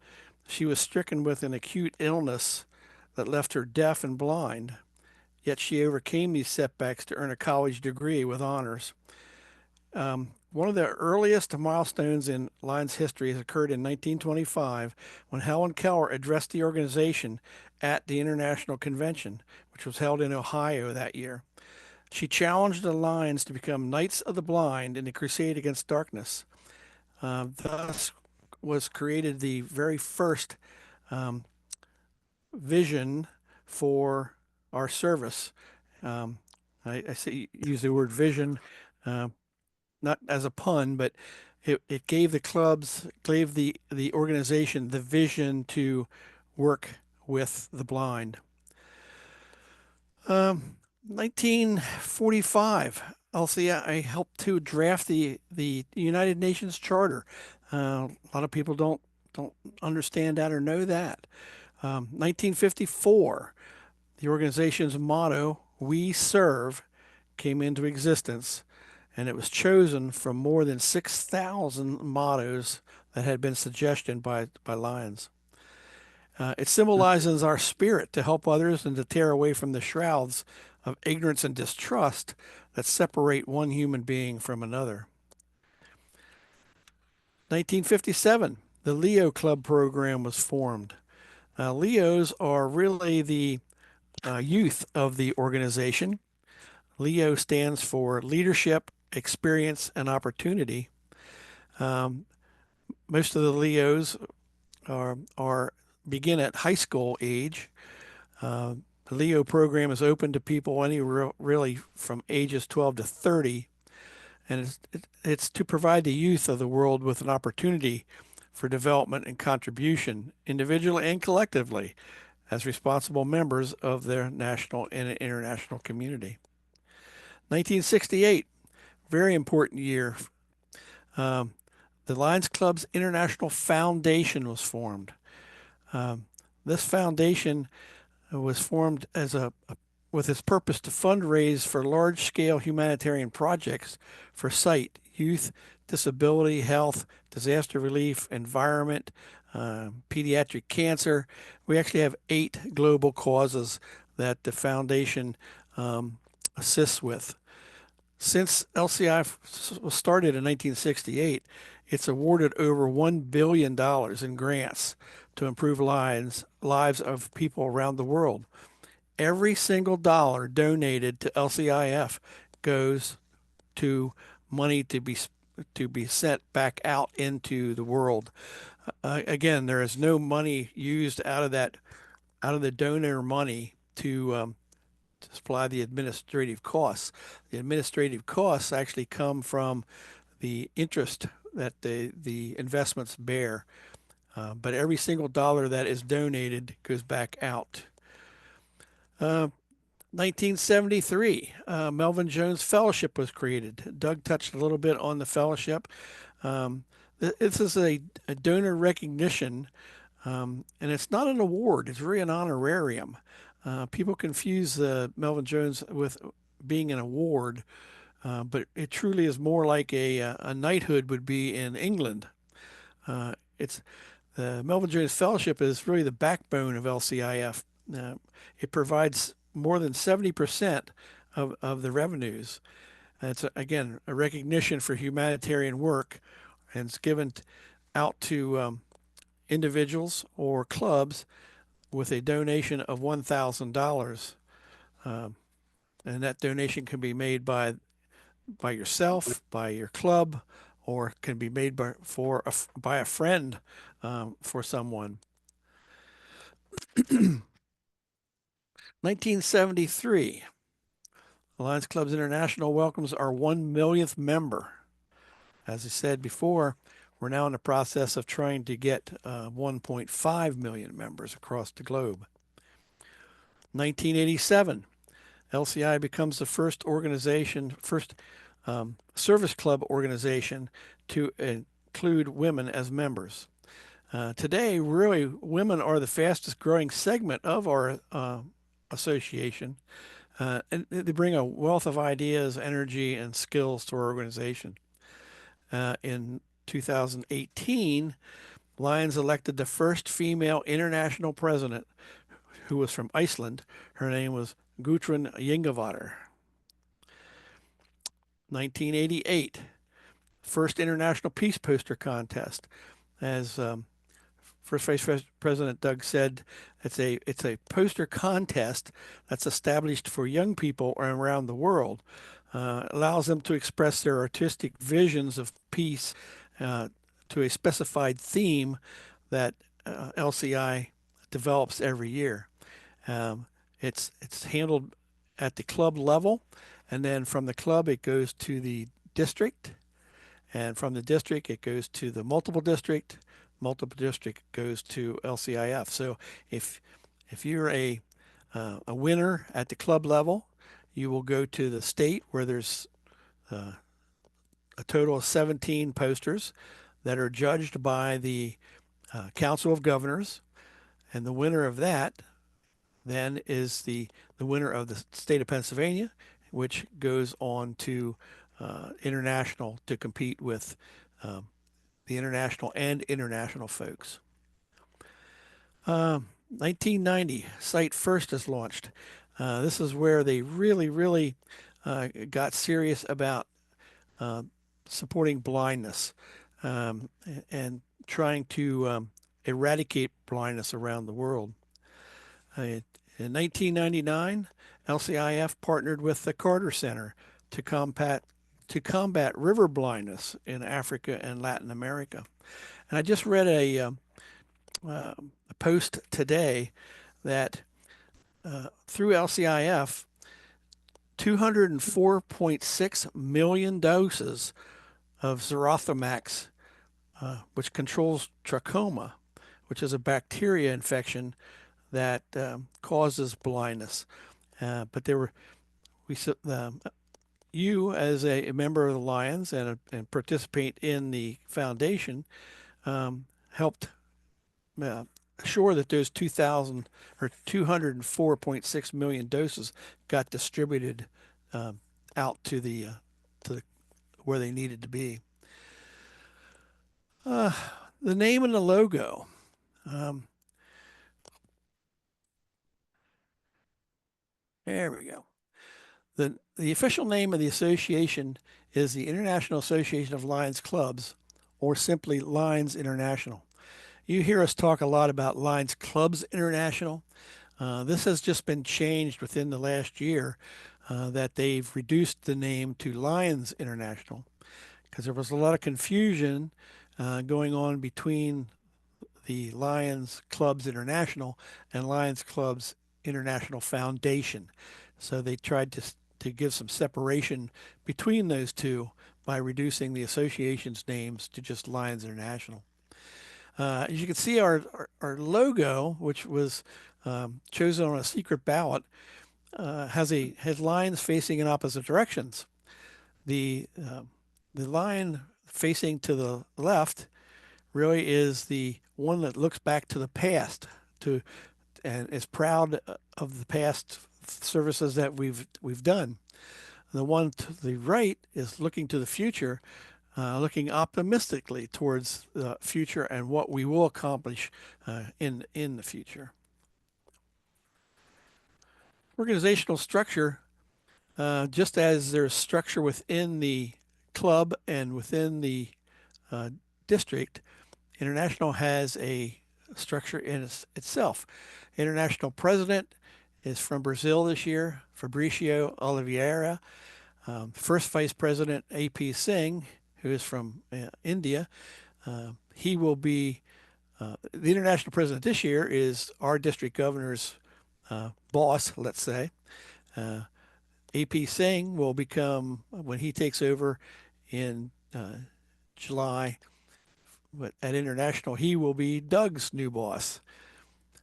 she was stricken with an acute illness that left her deaf and blind. Yet she overcame these setbacks to earn a college degree with honors. One of the earliest milestones in Lions history has occurred in 1925 when Helen Keller addressed the organization at the International Convention, which was held in Ohio that year. She challenged the Lions to become Knights of the Blind in the crusade against darkness. Thus was created the very first vision for our service. I use the word vision not as a pun, but it gave the organization the vision to work with the blind. 1945, LCI helped to draft the United Nations Charter. A lot of people don't understand that or know that. 1954, the organization's motto, "We Serve," came into existence, and it was chosen from more than 6,000 mottos that had been suggested by Lions. It symbolizes our spirit to help others and to tear away from the shrouds of ignorance and distrust that separate one human being from another. 1957, the Leo Club program was formed. Leos are really the youth of the organization. Leo stands for leadership, experience, and opportunity. Most of the Leos begin at high school age. The Leo program is open to people really from ages 12 to 30, and it's to provide the youth of the world with an opportunity for development and contribution, individually and collectively, as responsible members of their national and international community. 1968, very important year. The Lions Club's International Foundation was formed. This foundation was formed with its purpose to fundraise for large-scale humanitarian projects for sight, youth, disability, health, disaster relief, environment, pediatric cancer. We actually have 8 global causes that the foundation assists with. Since LCI was started in 1968, it's awarded over $1 billion in grants to improve lives of people around the world. Every single dollar donated to LCIF goes to money to be sent back out into the world. Again, there is no money used out of the donor money to supply the administrative costs. The administrative costs actually come from the interest that the investments bear. But every single dollar that is donated goes back out. Uh, 1973, Melvin Jones Fellowship was created. Doug touched a little bit on the fellowship. Um, this is a donor recognition, and it's not an award, it's really an honorarium. People confuse Melvin Jones with being an award, but it truly is more like a knighthood would be in England. It's The Melvin Jones Fellowship is really the backbone of LCIF. It provides more than 70% of the revenues. It's, again, a recognition for humanitarian work, and it's given out to individuals or clubs with a donation of $1,000. Um, and that donation can be made by yourself, by your club, or can be made by a friend for someone. 1973, Lions Clubs International welcomes our 1 millionth member. As I said before, we're now in the process of trying to get 1.5 million members across the globe. 1987, LCI becomes the first service club organization to include women as members. Today, really, women are the fastest growing segment of our association, and they bring a wealth of ideas, energy, and skills to our organization. In 2018, Lions elected the first female international president, who was from Iceland. Her name was Gudrun Yngvadar. 1988, first International Peace Poster Contest. As First Vice President Doug said, it's a poster contest that's established for young people around the world. Allows them to express their artistic visions of peace to a specified theme that LCI develops every year. It's handled at the club level, and then from the club it goes to the district, and from the district it goes to the multiple district. Multiple district goes to LCIF. So if you're a winner at the club level, you will go to the state where there's a total of 17 posters that are judged by the Council of Governors, and the winner of that then is the winner of the state of Pennsylvania, which goes on to international to compete with the international folks. 1990, Site First is launched. This is where they really got serious about supporting blindness and trying to eradicate blindness around the world. In 1999, LCIF partnered with the Carter Center to combat river blindness in Africa and Latin America. And I just read a post today that through LCIF, 204.6 million doses of Zerothomax, which controls trachoma, which is a bacteria infection that causes blindness. But you, as a member of the Lions and participate in the foundation, helped assure that those 204.6 million doses got distributed out to the where they needed to be. The name and the logo. There we go. The official name of the association is the International Association of Lions Clubs, or simply Lions International. You hear us talk a lot about Lions Clubs International. This has just been changed within the last year that they've reduced the name to Lions International, because there was a lot of confusion going on between the Lions Clubs International and Lions Clubs International Foundation. So they tried to give some separation between those two by reducing the association's names to just Lions International. As you can see, our logo, which was chosen on a secret ballot, has lines facing in opposite directions. The line facing to the left really is the one that looks back to the past to and is proud of the past services that we've done. The one to the right is looking to the future, looking optimistically towards the future and what we will accomplish in the future. Organizational structure, just as there's structure within the club and within the uh, district, International has a structure in itself. International president is from Brazil this year, Fabricio Oliveira. First vice president, AP Singh, who is from India. He will be the international president this year is our district governor's boss, let's say. AP Singh will become, when he takes over in July, but at International, he will be Doug's new boss.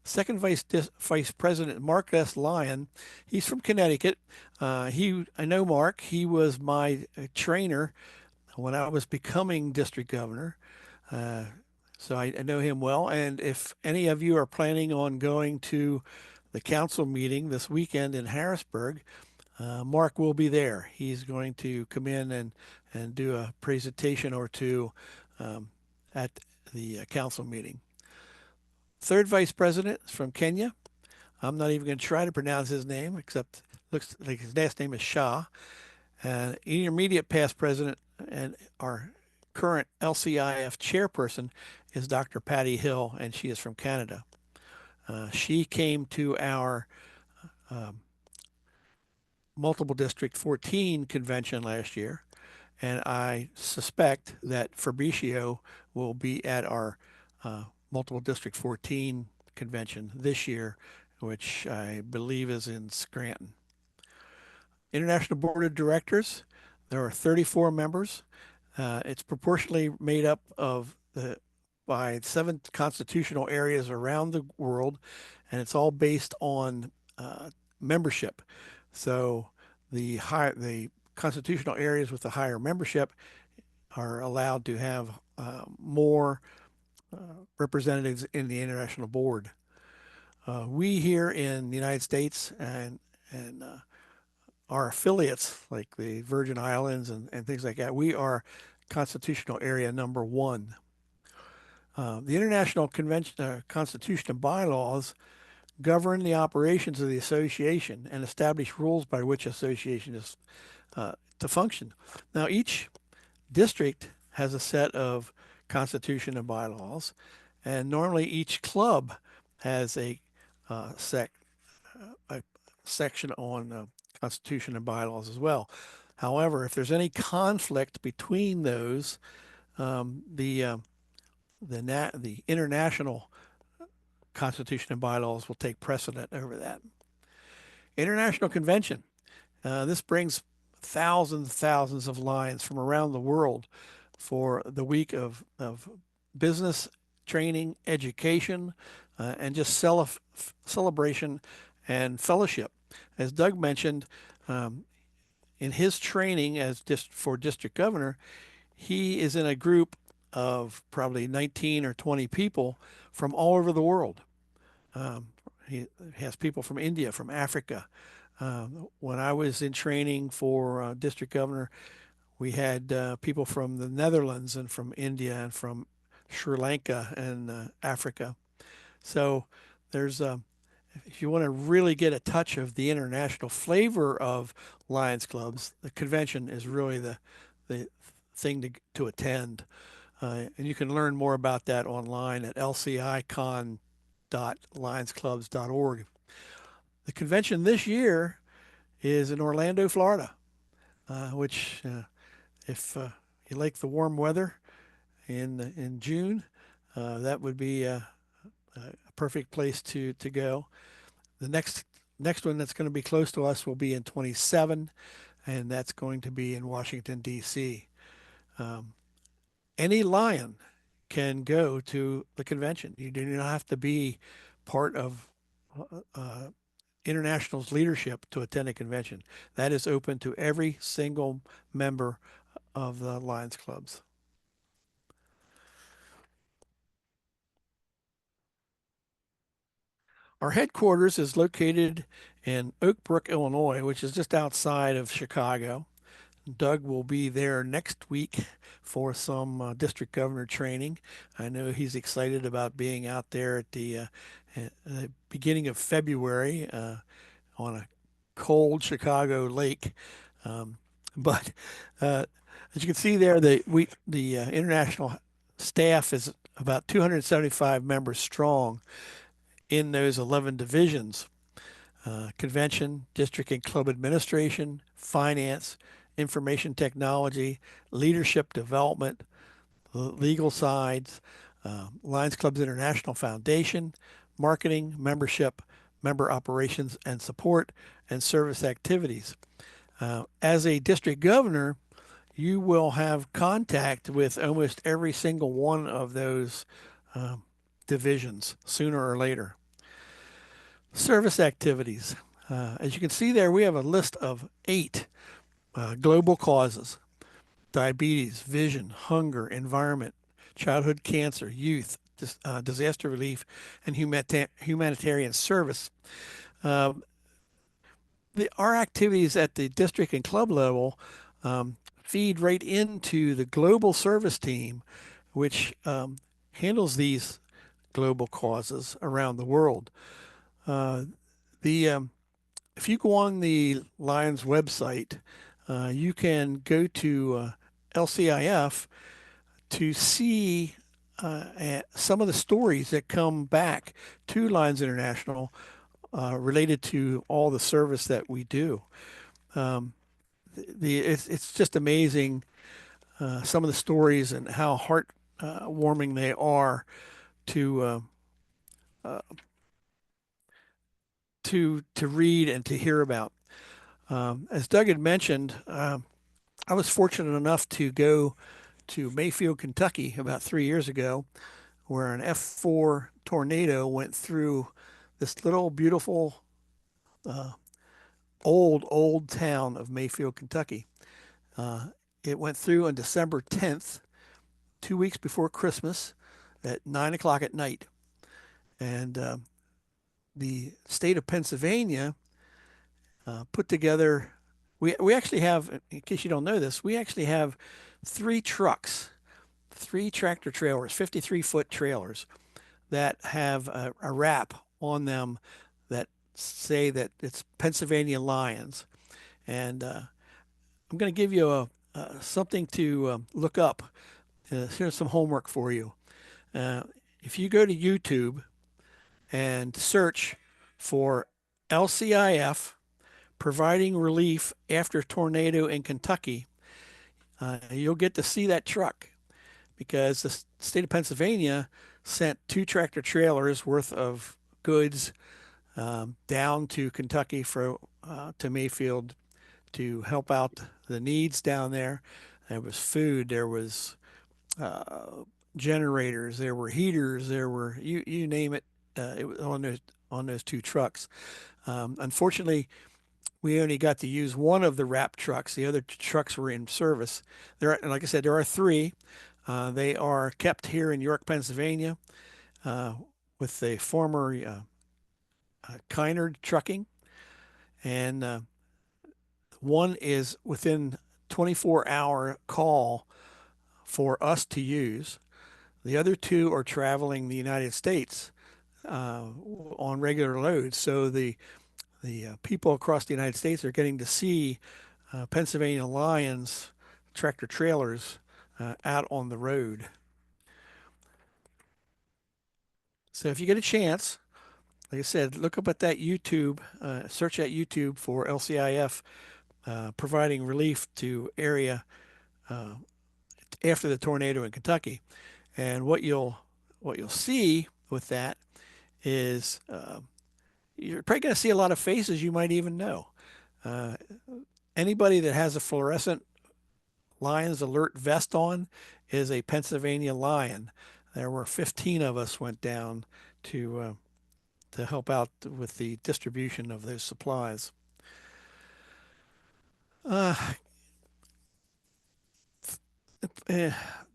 Second vice president Mark S. Lyon, he's from Connecticut. I know Mark. He was my trainer when I was becoming district governor. Uh, so I know him well. And if any of you are planning on going to the council meeting this weekend in Harrisburg, Mark will be there. He's going to come in and do a presentation or two at the council meeting. Third vice president is from Kenya. I'm not even going to try to pronounce his name, except looks like his last name is Shah. And intermediate past president and our current LCIF chairperson is Dr. Patty Hill, and she is from Canada. She came to our multiple district 14 convention last year, and I suspect that Fabricio will be at our multiple district 14 convention this year, which I believe is in Scranton. International Board of Directors, there are 34 members. It's proportionally made up of by 7 constitutional areas around the world, and it's all based on membership. So the constitutional areas with the higher membership are allowed to have more representatives in the international board. We here in the United States and our affiliates, like the Virgin Islands and things like that, we are constitutional area number 1. The International Convention, Constitution and bylaws govern the operations of the association and establish rules by which association is to function. Now, each district has a set of constitution and bylaws, and normally each club has a section on constitution and bylaws as well. However, if there's any conflict between those, the international constitution and bylaws will take precedent over that. International convention. This brings thousands of Lions from around the world for the week of business training, education, and just celebration and fellowship. As Doug mentioned, in his training as for district governor, he is in a group of probably 19 or 20 people from all over the world. He has people from India, from Africa. When I was in training for district governor, we had people from the Netherlands and from India and from Sri Lanka and Africa. So there's if you want to really get a touch of the international flavor of Lions clubs, the convention is really the thing to attend. And you can learn more about that online at lcicon.lionsclubs.org. The convention this year is in Orlando, Florida, which if you like the warm weather in June, that would be a perfect place to go. The next one that's going to be close to us will be in 27, and that's going to be in Washington, D.C. Um, any Lion can go to the convention. You do not have to be part of International's leadership to attend a convention. That is open to every single member of the Lions clubs. Our headquarters is located in Oak Brook, Illinois, which is just outside of Chicago. Doug will be there next week for some district governor training. I know he's excited about being out there at the beginning of February on a cold Chicago lake. Um, but as you can see there, the international staff is about 275 members strong in those 11 divisions: convention, district and club administration, finance, information technology, leadership development, legal sides, Lions Clubs International Foundation, marketing, membership, member operations and support, and service activities. As a district governor, you will have contact with almost every single one of those um, divisions sooner or later. Service activities. As you can see there, we have a list of 8 global causes: diabetes, vision, hunger, environment, childhood cancer, youth, disaster relief, and humanitarian service. Um, our activities at the district and club level feed right into the global service team, which handles these global causes around the world. Uh, the If you go on the Lions website, you can go to LCIF to see some of the stories that come back to Lions International related to all the service that we do. Um, it's just amazing some of the stories and how heart warming they are to uh, uh, to read and to hear about. As Doug had mentioned, I was fortunate enough to go to Mayfield, Kentucky about 3 years ago, where an F4 tornado went through this little beautiful uh, old town of Mayfield, Kentucky. Uh, it went through on December 10th, 2 weeks before Christmas, at 9 o'clock at night. And the state of Pennsylvania put together. We actually have, in case you don't know this, we actually have 3 trucks, 3 tractor trailers, 53-foot trailers that have a wrap on them that say that it's Pennsylvania Lions. And I'm going to give you something to look up. Here's some homework for you. Uh, if you go to YouTube and search for LCIF providing relief after tornado in Kentucky, you'll get to see that truck because the state of Pennsylvania sent 2 tractor trailers worth of goods down to Kentucky to Mayfield to help out the needs down there. There was food, there was uh, generators, there were heaters, there were you name it. It was on those 2 trucks. Unfortunately, we only got to use one of the wrap trucks. The other trucks were in service. Like I said, there are 3. They are kept here in York, Pennsylvania, uh, with the former Kynard Trucking, and one is within 24-hour call for us to use. The other 2 are traveling the United States on regular loads. So the people across the United States are getting to see Pennsylvania Lions tractor trailers out on the road. So if you get a chance, like I said, look up at that YouTube, search at YouTube for LCIF providing relief to area uh, after the tornado in Kentucky. And what you'll what you'll see with that is you're probably going to see a lot of faces you might even know. Uh, Anybody that has a fluorescent Lions Alert vest on is a Pennsylvania Lion. There were 15 of us went down to help out with the distribution of those supplies. Uh, eh,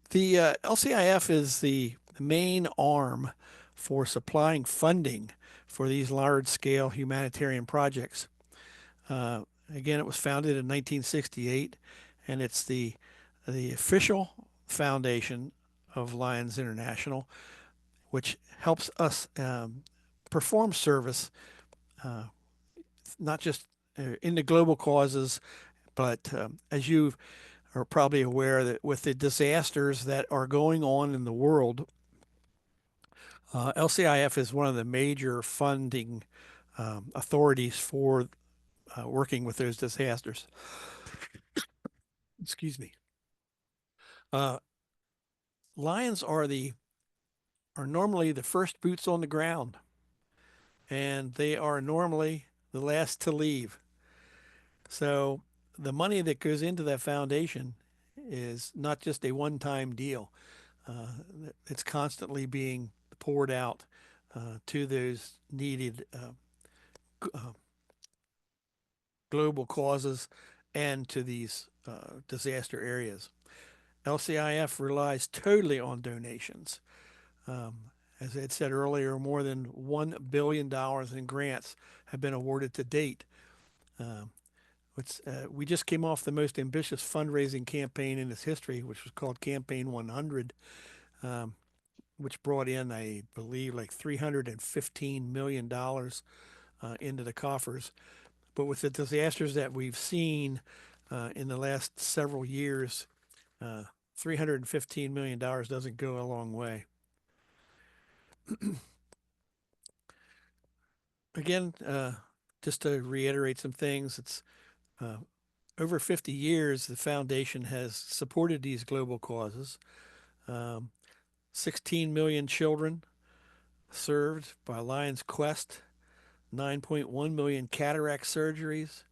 the LCIF is the main arm for supplying funding for these large-scale humanitarian projects. Uh, Again, it was founded in 1968, and it's the official foundation of Lions International, which helps us perform service, uh, not just in the global causes, but as you are probably aware that with the disasters that are going on in the world, LCIF is one of the major funding authorities for working with those disasters. Excuse me. Uh, Lions are normally the first boots on the ground, and they are normally the last to leave. So the money that goes into that foundation is not just a one-time deal. Uh, it's constantly being poured out to those needed uh, global causes and to these disaster areas. LCIF relies totally on donations. As I had said earlier, more than $1 billion in grants have been awarded to date. Um, we just came off the most ambitious fundraising campaign in its history, which was called Campaign 100, um, which brought in, I believe, like $315 million into the coffers. But with the disasters that we've seen in the last several years, uh, $315 million doesn't go a long way. Again, just to reiterate some things, it's uh, over 50 years, the foundation has supported these global causes. Um, 16 million children served by Lions Quest, 9.1 million cataract surgeries,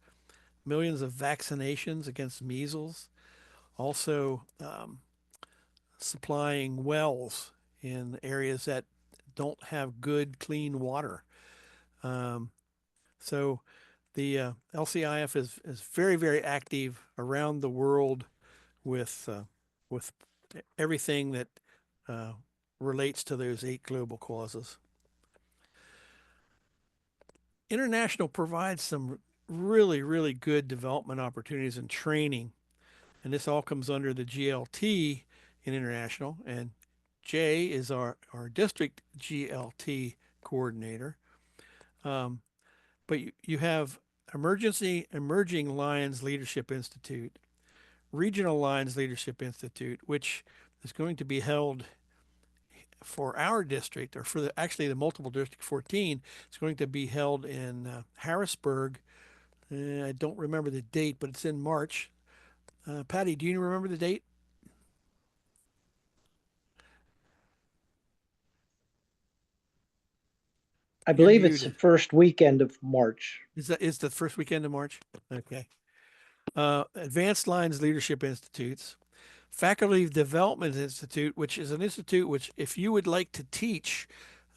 millions of vaccinations against measles, also supplying wells in areas that don't have good, clean water. Um, so the LCIF is very, very active around the world with everything that uh, relates to those 8 global causes. International provides some really, really good development opportunities and training, and this all comes under the GLT in international. And Jay is our district GLT coordinator. Um, but you have Emerging Lions Leadership Institute, Regional Lions Leadership Institute, which is going to be held for our district, or for actually the multiple district 14. It's going to be held in Harrisburg. I don't remember the date, but it's in March. Patty, do you remember the date? I You're believe it's the muted. first weekend of March. Is the first weekend of March? Okay. Advanced Lions Leadership Institutes, Faculty Development Institute, which is an institute which, if you would like to teach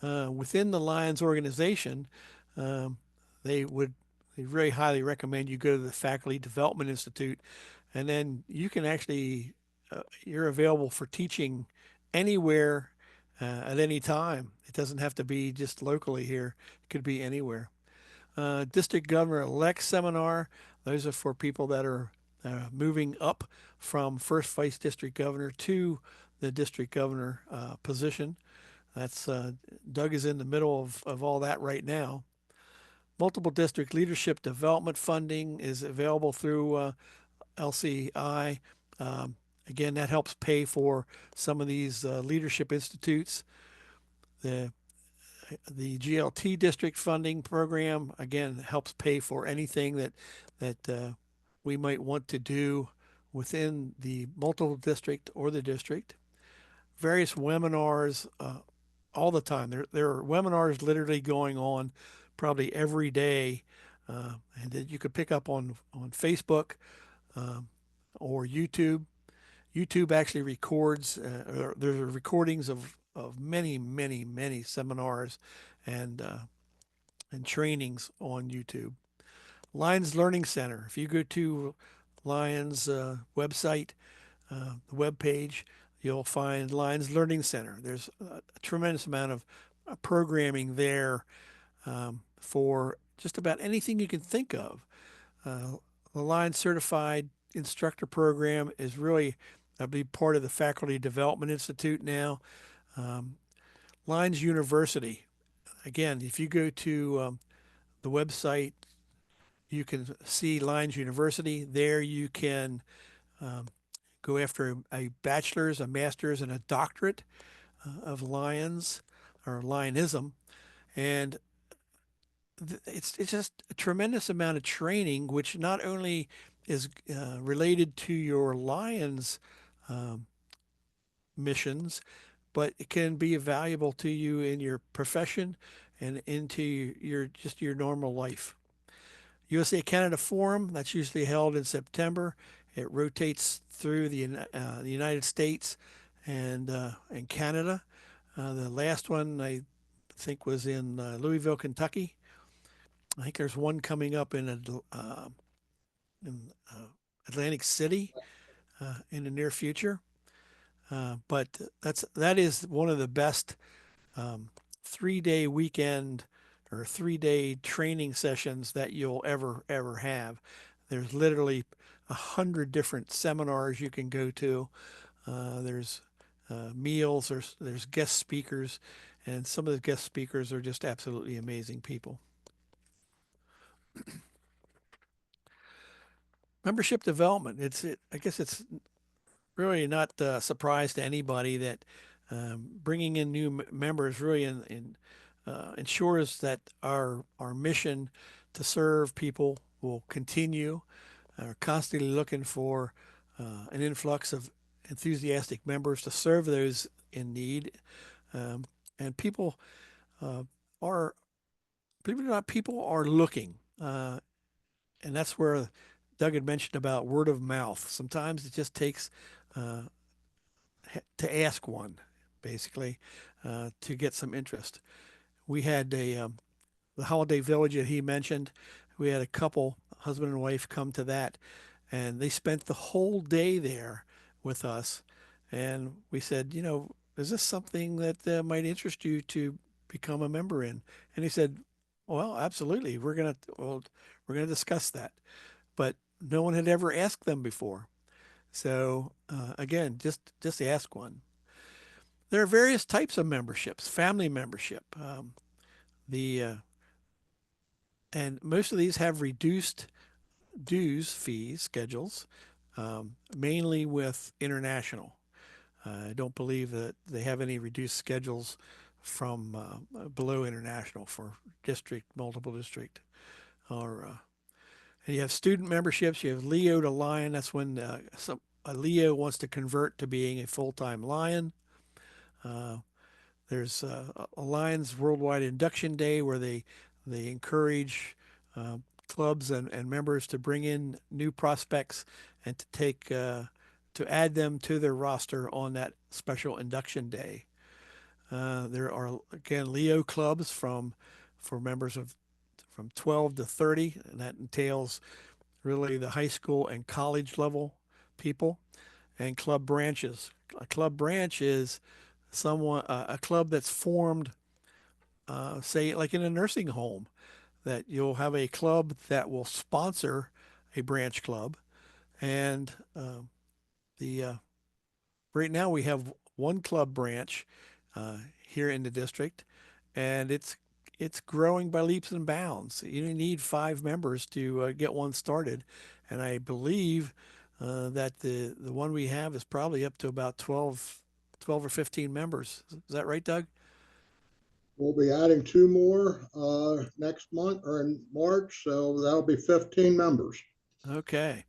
within the Lions organization, um, they would they very highly recommend you go to the Faculty Development Institute, and then you can actually you're available for teaching anywhere at any time. It doesn't have to be just locally here; it could be anywhere. District Governor Elect Seminar. Those are for people that are moving up from first vice district governor to the district governor position. That's Doug is in the middle of all that right now. Multiple district leadership development funding is available through LCI. Um, Again, that helps pay for some of these leadership institutes. The the GLT district funding program again helps pay for anything that we might want to do within the multiple district or the district. Various webinars all the time. There are webinars literally going on probably every day, and that you could pick up on Facebook um, or YouTube. YouTube actually records. There's recordings of many seminars and and trainings on YouTube. Lions Learning Center. If you go to Lions website, the web page, you'll find Lions Learning Center. There's a tremendous amount of programming there for just about anything you can think of. The Lions Certified Instructor Program is really, I believe, part of the Faculty Development Institute now. Um, Lions University. Again, if you go to the website, you can see Lions University. There you can um, go after a bachelor's, a master's, and a doctorate of Lions or Lionism. And it's just a tremendous amount of training, which not only is related to your Lions um, missions, but it can be valuable to you in your profession and into your normal life. USA Canada Forum, that's usually held in September. It rotates through the United States and Canada. The last one I think was in Louisville, Kentucky. I think there's one coming up in Atlantic City in the near future. But that is one of the best 3-day weekend or 3-day training sessions that you'll ever have. There's literally 100 different seminars you can go to. There's meals, there's guest speakers, and some of the guest speakers are just absolutely amazing people. Membership development. I guess it's really not a surprise to anybody that bringing in new members really ensures that our mission to serve people will continue. Are constantly looking for an influx of enthusiastic members to serve those in need, and people are, believe it or not, people are looking, and that's where Doug had mentioned about word of mouth. Sometimes it just takes uh, to ask one, basically, to get some interest. We had the holiday village that he mentioned. We had a couple, husband and wife, come to that, and they spent the whole day there with us. And we said, is this something that might interest you to become a member in? And he said, well, absolutely. We're gonna discuss that. But no one had ever asked them before. So again, just ask one. There are various types of memberships. Family membership, the and most of these have reduced dues fees schedules, mainly with international. I don't believe that they have any reduced schedules from below international for district, multiple district, or and you have student memberships. You have Leo to Lion. That's when a Leo wants to convert to being a full-time Lion. Uh, there's a Lions Worldwide Induction Day where they encourage clubs and members to bring in new prospects and to add them to their roster on that special induction day. There are again Leo clubs for members from 12 to 30, and that entails really the high school and college level people, and club branches. A club branch is a club that's formed, say, like in a nursing home, that you'll have a club that will sponsor a branch club, and the right now we have one club branch here in the district, and it's growing by leaps and bounds. You need 5 members to get one started, and I believe that the one we have is probably up to about 12 or 15 members. Is that right, Doug? We'll be adding 2 more next month or in March, so that'll be 15 members. Okay.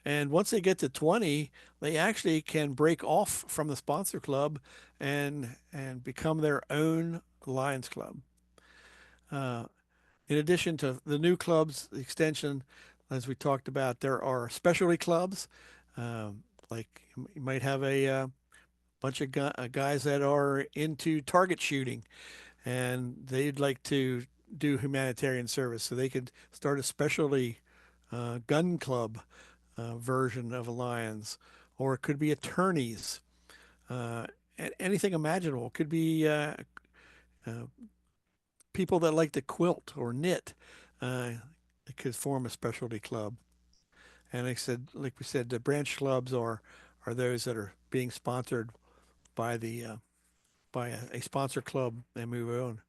And once they get to 20, they actually can break off from the sponsor club and become their own Lions Club. Uh, in addition to the new clubs, the extension, as we talked about, there are specialty clubs. Like you might have a bunch of guys that are into target shooting and they'd like to do humanitarian service. So they could start a specialty gun club version of a Lions, or it could be attorneys, uh, anything imaginable. It could be uh, people that like to quilt or knit. It could form a specialty club. And like we said, the branch clubs are those that are being sponsored by a sponsor club and move on.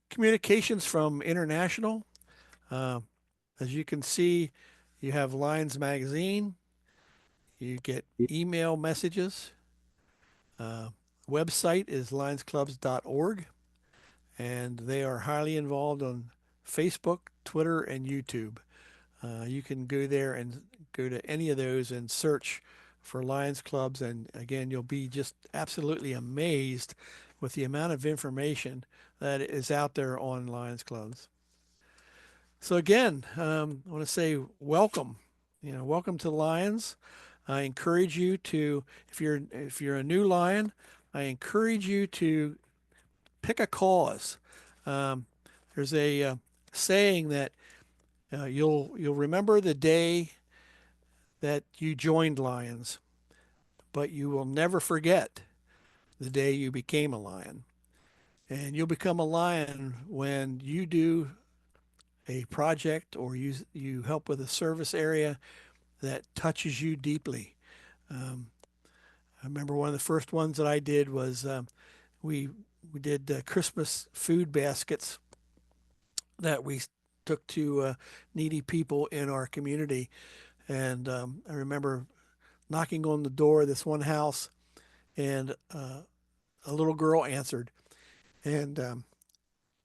Communications from international. Uh, as you can see, you have Lions Magazine. You get email messages. Uh, Website is lionsclubs.org, and they are highly involved on Facebook, Twitter, and YouTube. You can go there and go to any of those and search for Lions Clubs. And again, you'll be just absolutely amazed with the amount of information that is out there on Lions Clubs. So again, I want to say welcome. Welcome to Lions. I encourage you to, if you're a new Lion, I encourage you to pick a cause. Um, there's a saying that you'll remember the day that you joined Lions, but you will never forget the day you became a Lion. And you'll become a Lion when you do a project or you help with a service area that touches you deeply. Um, I remember one of the first ones that I did was we we did Christmas food baskets that we took to needy people in our community. And I remember knocking on the door of this one house, and a little girl answered, and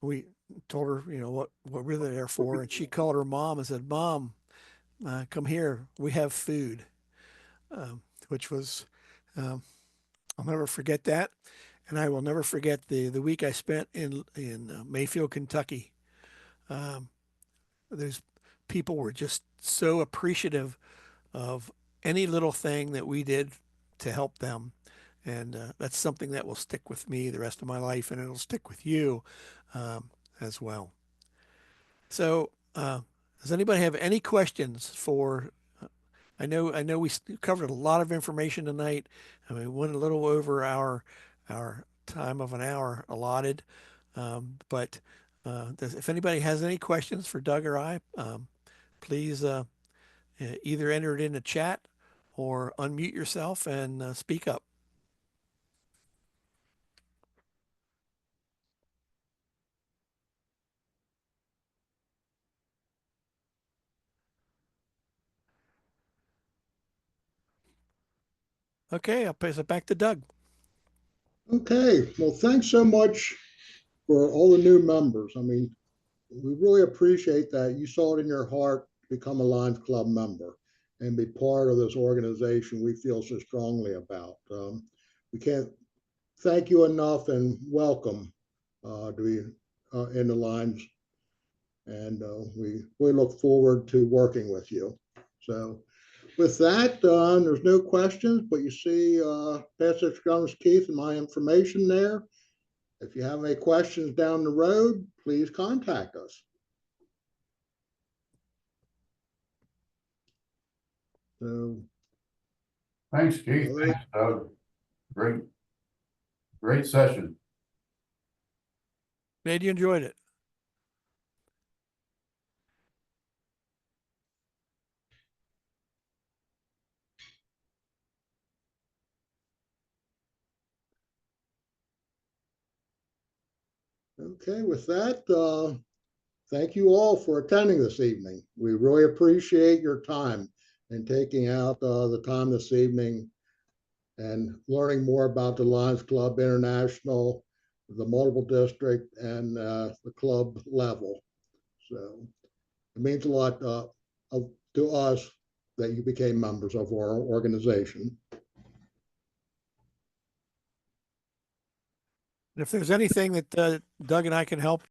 we told her, what we're there for, and she called her mom and said, "Mom, come here, we have food," which was, um, I'll never forget that, and I will never forget the week I spent in Mayfield, Kentucky. Um, those people were just so appreciative of any little thing that we did to help them. And that's something that will stick with me the rest of my life, and it'll stick with you um, as well. So, does anybody have any questions for? I know we covered a lot of information tonight. I mean, we went a little over our time of an hour allotted, but if anybody has any questions for Doug or I, please either enter it in the chat or unmute yourself and speak up. Okay, I'll pass it back to Doug. Okay, well, thanks so much for all the new members. I mean, we really appreciate that you saw it in your heart to become a Lions Club member and be part of this organization we feel so strongly about. We can't thank you enough and welcome to be in the Lions. And we look forward to working with you. So with that, there's no questions, but you see Pastor Jones Keith and my information there. If you have any questions down the road, please contact us. So, Thanks, Keith. Thanks, Doug. Great session. Glad you enjoyed it. okay, with that, thank you all for attending this evening. We really appreciate your time and taking out the time this evening and learning more about the Lions Club International, the multiple district, and the club level. So it means a lot to us that you became members of our organization. If there's anything that Doug and I can help